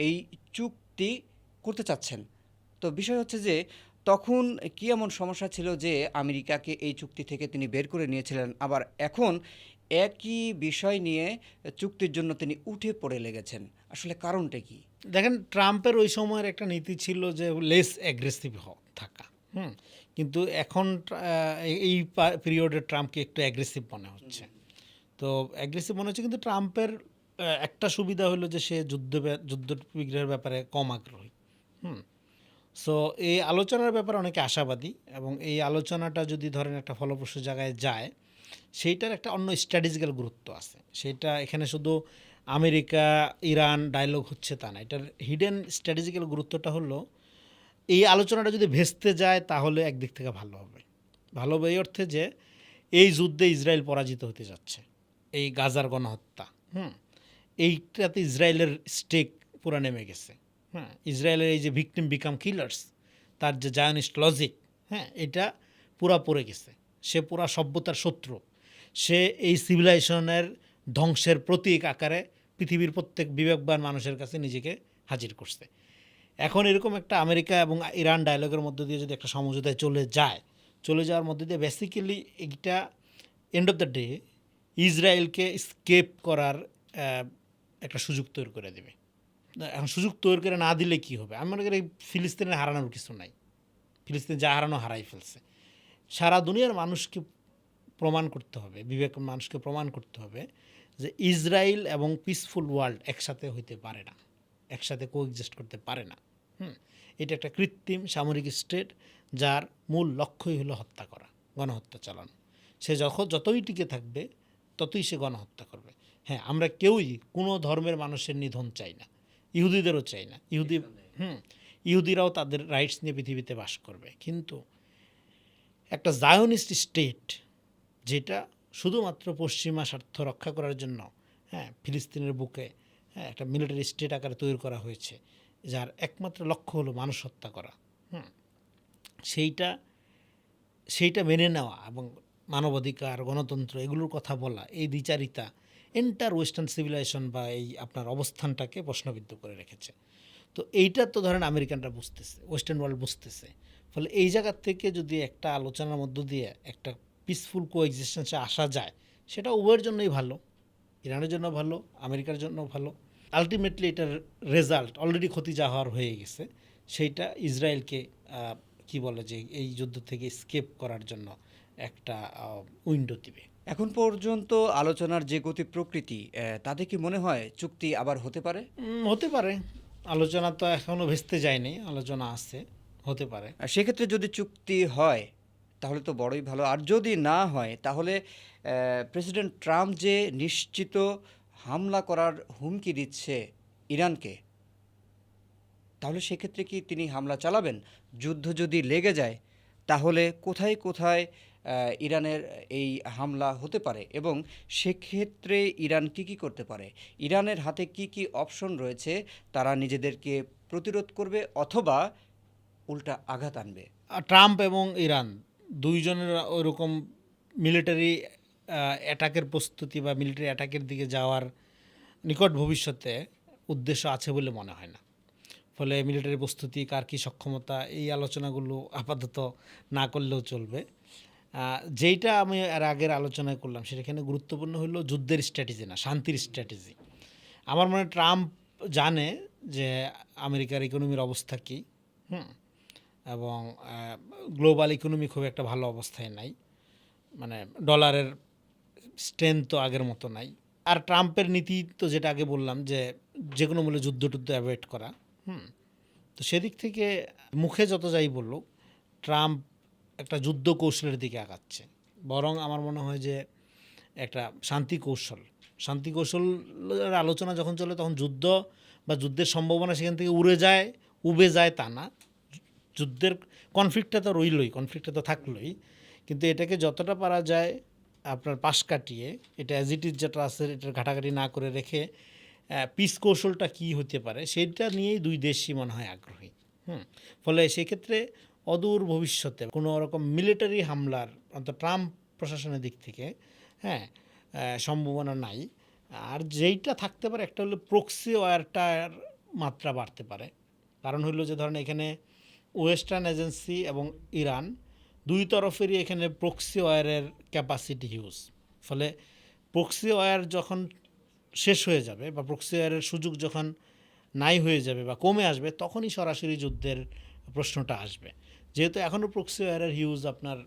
এই চুক্তি করতে চাচ্ছেন। তো বিষয় হচ্ছে যে তখন কী এমন সমস্যা ছিল যে আমেরিকাকে এই চুক্তি থেকে তিনি বের করে নিয়েছিলেন, আবার এখন একই বিষয় নিয়ে চুক্তির জন্য তিনি উঠে পড়ে লেগেছেন? আসলে কারণটা কি? দেখেন, ট্রাম্পের ওই সময়ের একটা নীতি ছিল যে লেস অ্যাগ্রেসিভ থাকা। কিন্তু এখন এই পিরিয়ডে ট্রাম্পকে একটু অ্যাগ্রেসিভ মনে হচ্ছে। তো অ্যাগ্রেসিভ মনে হচ্ছে, কিন্তু ট্রাম্পের একটা সুবিধা হলো যে সে যুদ্ধ বিগ্রহের ব্যাপারে কম আগ্রহী। সো এই আলোচনার ব্যাপারে অনেকে আশাবাদী, এবং এই আলোচনাটা যদি ধরেন একটা ফলপ্রসূ জায়গায় যায়, সেইটার একটা অন্য স্ট্র্যাটেজিক্যাল গুরুত্ব আছে। সেটা এখানে শুধু আমেরিকা ইরান ডায়লগ হচ্ছে তা না, এটার হিডেন স্ট্র্যাটেজিক্যাল গুরুত্বটা হলো, এই আলোচনাটা যদি ভেস্তে যায় তাহলে একদিক থেকে ভালো হবে। ভালো হবে এই অর্থে যে এই যুদ্ধে ইসরায়েল পরাজিত হতে যাচ্ছে, এই গাজার গণহত্যা, এইটাতে ইসরায়েলের স্টেক পুরা নেমে গেছে। ইসরায়েলের এই যে ভিকটিম বিকাম কিলার্স, তার যে জায়নিস্ট লজিক, এটা পুরা পড়ে গেছে। সে পুরা সভ্যতার শত্রু। সে এই সিভিলাইজেশনের ধ্বংসের প্রতীক আকারে পৃথিবীর প্রত্যেক বিবেকবান মানুষের কাছে নিজেকে হাজির করছে। এখন এরকম একটা আমেরিকা এবং ইরান ডায়লগের মধ্য দিয়ে যদি একটা সমঝোতায় চলে যাওয়ার মধ্যে দিয়ে বেসিক্যালি এইটা এন্ড অফ দ্য ডে ইসরায়েলকে স্কেপ করার একটা সুযোগ তৈরি করে দেবে। এখন সুযোগ তৈরি করে না দিলে কি হবে? আমি মনে করি ফিলিস্তিনের হারানোর কিছু নাই। ফিলিস্তিন যা হারানো হারাই ফেলছে। সারা দুনিয়ার মানুষকে প্রমাণ করতে হবে, বিবেক মানুষকে প্রমাণ করতে হবে যে ইসরায়েল এবং পিসফুল ওয়ার্ল্ড একসাথে হইতে পারে না, একসাথে কোএক্সিস্ট করতে পারে না। এটা একটা কৃত্রিম সামরিক স্টেট, যার মূল লক্ষ্যই হলো হত্যা করা, গণহত্যা চালানো। সে যতই টিকে থাকবে ততই সে গণহত্যা করবে। আমরা কেউই কোনো ধর্মের মানুষের নিধন চাই না, ইহুদিদেরও চাই না। ইহুদিরাও তাদের রাইটস নিয়ে পৃথিবীতে বাস করবে, কিন্তু একটা জায়নিস্ট স্টেট যেটা শুধুমাত্র পশ্চিমা স্বার্থ রক্ষা করার জন্য ফিলিস্তিনের বুকে একটা মিলিটারি স্টেট আকারে তৈরি করা হয়েছে, যার একমাত্র লক্ষ্য হলো মানুষ হত্যা করা, সেইটা মেনে নেওয়া এবং মানবাধিকার, গণতন্ত্র এগুলোর কথা বলা, এই দ্বিচারিতা এন্টার ওয়েস্টার্ন সিভিলাইজেশন বা এই আপনার অবস্থানটাকে প্রশ্নবিদ্ধ করে রেখেছে। তো এইটা তো ধরেন আমেরিকানরা বুঝতেছে, ওয়েস্টার্ন ওয়ার্ল্ড বুঝতেছে। ফলে এই জায়গার থেকে যদি একটা আলোচনার মধ্য দিয়ে একটা পিসফুল কোএক্সিস্টেন্সে আসা যায়, সেটা উভয়ের জন্যই ভালো, ইরানের জন্য ভালো, আমেরিকার জন্য ভালো। আলটিমেটলি এটার রেজাল্ট অলরেডি ক্ষতি যা হওয়ার হয়ে গেছে, সেইটা ইসরায়েলকে কি বলে যে এই যুদ্ধ থেকে স্কেপ করার জন্য একটা উইন্ডো দিবে। এখন পর্যন্ত আলোচনার যে গতি প্রকৃতি, তাতে কি মনে হয় চুক্তি আবার হতে পারে? হতে পারে। আলোচনা তো এখনও ভেস্তে যায়নি, আলোচনা আছে, হতে পারে। সেক্ষেত্রে যদি চুক্তি হয় তাহলে তো বড়ই ভালো। আর যদি না হয় তাহলে প্রেসিডেন্ট ট্রাম্প যে নিশ্চিত হামলা করার হুমকি দিচ্ছে ইরানকে, তাহলে সেক্ষেত্রে কি তিনি হামলা চালাবেন? যুদ্ধ যদি লেগে যায় তাহলে কোথায় কোথায় ইরানের এই হামলা হতে পারে, এবং সেক্ষেত্রে ইরান কি করতে পারে? ইরানের হাতে কি অপশন রয়েছে? তারা নিজেদেরকে প্রতিরোধ করবে অথবা উল্টা আঘাত আনবে? ট্রাম্প এবং ইরান দুইজনের ওইরকম মিলিটারি অ্যাটাকের প্রস্তুতি বা মিলিটারি অ্যাটাকের দিকে যাওয়ার নিকট ভবিষ্যতে উদ্দেশ্য আছে বলে মনে হয় না। ফলে মিলিটারি প্রস্তুতি, কার কী সক্ষমতা, এই আলোচনাগুলো আপাতত না করলেও চলবে। যেইটা আমি এর আগের আলোচনায় করলাম, সেখানে গুরুত্বপূর্ণ হলো যুদ্ধের স্ট্র্যাটেজি না, শান্তির স্ট্র্যাটেজি। আমার মনে হয় ট্রাম্প জানে যে আমেরিকার ইকোনমির অবস্থা কী, এবং গ্লোবাল ইকোনমি খুব একটা ভালো অবস্থায় নাই, মানে ডলারের স্ট্রেংথ তো আগের মতো নাই। আর ট্রাম্পের নীতি তো যেটা আগে বললাম যে কোনো মূল্যে যুদ্ধ টুদ্ধ অ্যাভয়েড করা। তো সেদিক থেকে মুখে যত যাই বলুক, ট্রাম্প একটা যুদ্ধ কৌশলের দিকে আগাচ্ছে, বরং আমার মনে হয় যে একটা শান্তি কৌশলের আলোচনা যখন চলে তখন যুদ্ধ বা যুদ্ধের সম্ভাবনা সেখান থেকে উবে যায় তা না। যুদ্ধের কনফ্লিক্টটা তো রইলই, কনফ্লিক্টটা তো থাকলোই, কিন্তু এটাকে যতটা পারা যায় আপনার পাশ কাটিয়ে এটা অ্যাজ ইট ইজ যেটা আছে এটার ঘাটাঘাটি না করে রেখে পিস কৌশলটা কী হতে পারে সেইটা নিয়েই দুই দেশই মনে হয় আগ্রহী। ফলে সেক্ষেত্রে অদূর ভবিষ্যতে কোনো রকম মিলিটারি হামলার অন্তত ট্রাম্প প্রশাসনের দিক থেকে সম্ভাবনা নাই। আর যেইটা থাকতে পারে একটা হলো প্রক্সি ওয়ারটার মাত্রা বাড়তে পারে। কারণ হলো যে ধরেন এখানে ওয়েস্টার্ন এজেন্সি এবং ইরান দুই তরফেরই এখানে প্রক্সি ওয়ারের ক্যাপাসিটি হিউজ। ফলে প্রক্সি ওয়ার যখন শেষ হয়ে যাবে বা প্রক্সি ওয়ারের সুযোগ যখন নাই হয়ে যাবে বা কমে আসবে, তখনই সরাসরি যুদ্ধের প্রশ্নটা আসবে। যেহেতু এখনও প্রক্সি ওয়ারের হিউজ আপনার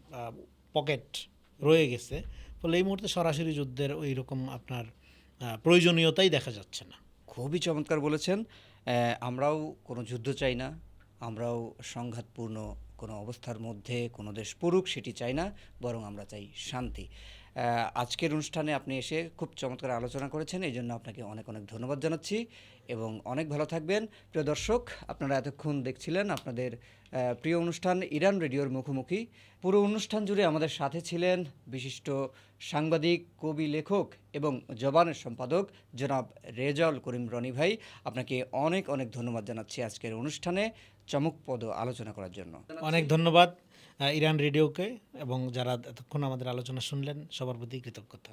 পকেট রয়ে গেছে, ফলে এই মুহূর্তে সরাসরি যুদ্ধের ওই রকম আপনার প্রয়োজনীয়তাই দেখা যাচ্ছে না। খুবই চমৎকার বলেছেন। আমরাও কোনো যুদ্ধ চাই না, আমরাও সংঘাতপূর্ণ কোনো অবস্থার মধ্যে কোনো দেশ পড়ুক সেটি চাই না, বরং আমরা চাই শান্তি। আজকের অনুষ্ঠানে আপনি এসে খুব চমৎকার আলোচনা করেছেন, এই জন্য আপনাকে অনেক অনেক ধন্যবাদ জানাচ্ছি এবং অনেক ভালো থাকবেন। প্রিয় দর্শক, আপনারা এতক্ষণ দেখছিলেন আপনাদের প্রিয় অনুষ্ঠান ইরান রেডিওর মুখোমুখি। পুরো অনুষ্ঠান জুড়ে আমাদের সাথে ছিলেন বিশিষ্ট সাংবাদিক, কবি, লেখক এবং জবানের সম্পাদক জনাব রেজাউল করিম রনি ভাই। আপনাকে অনেক অনেক ধন্যবাদ জানাচ্ছি আজকের অনুষ্ঠানে চমকপ্রদ আলোচনা করার জন্য। অনেক ধন্যবাদ ইরান রেডিওকে এবং যারা এতক্ষণ আমাদের আলোচনা শুনলেন, সবার প্রতি কৃতজ্ঞতা।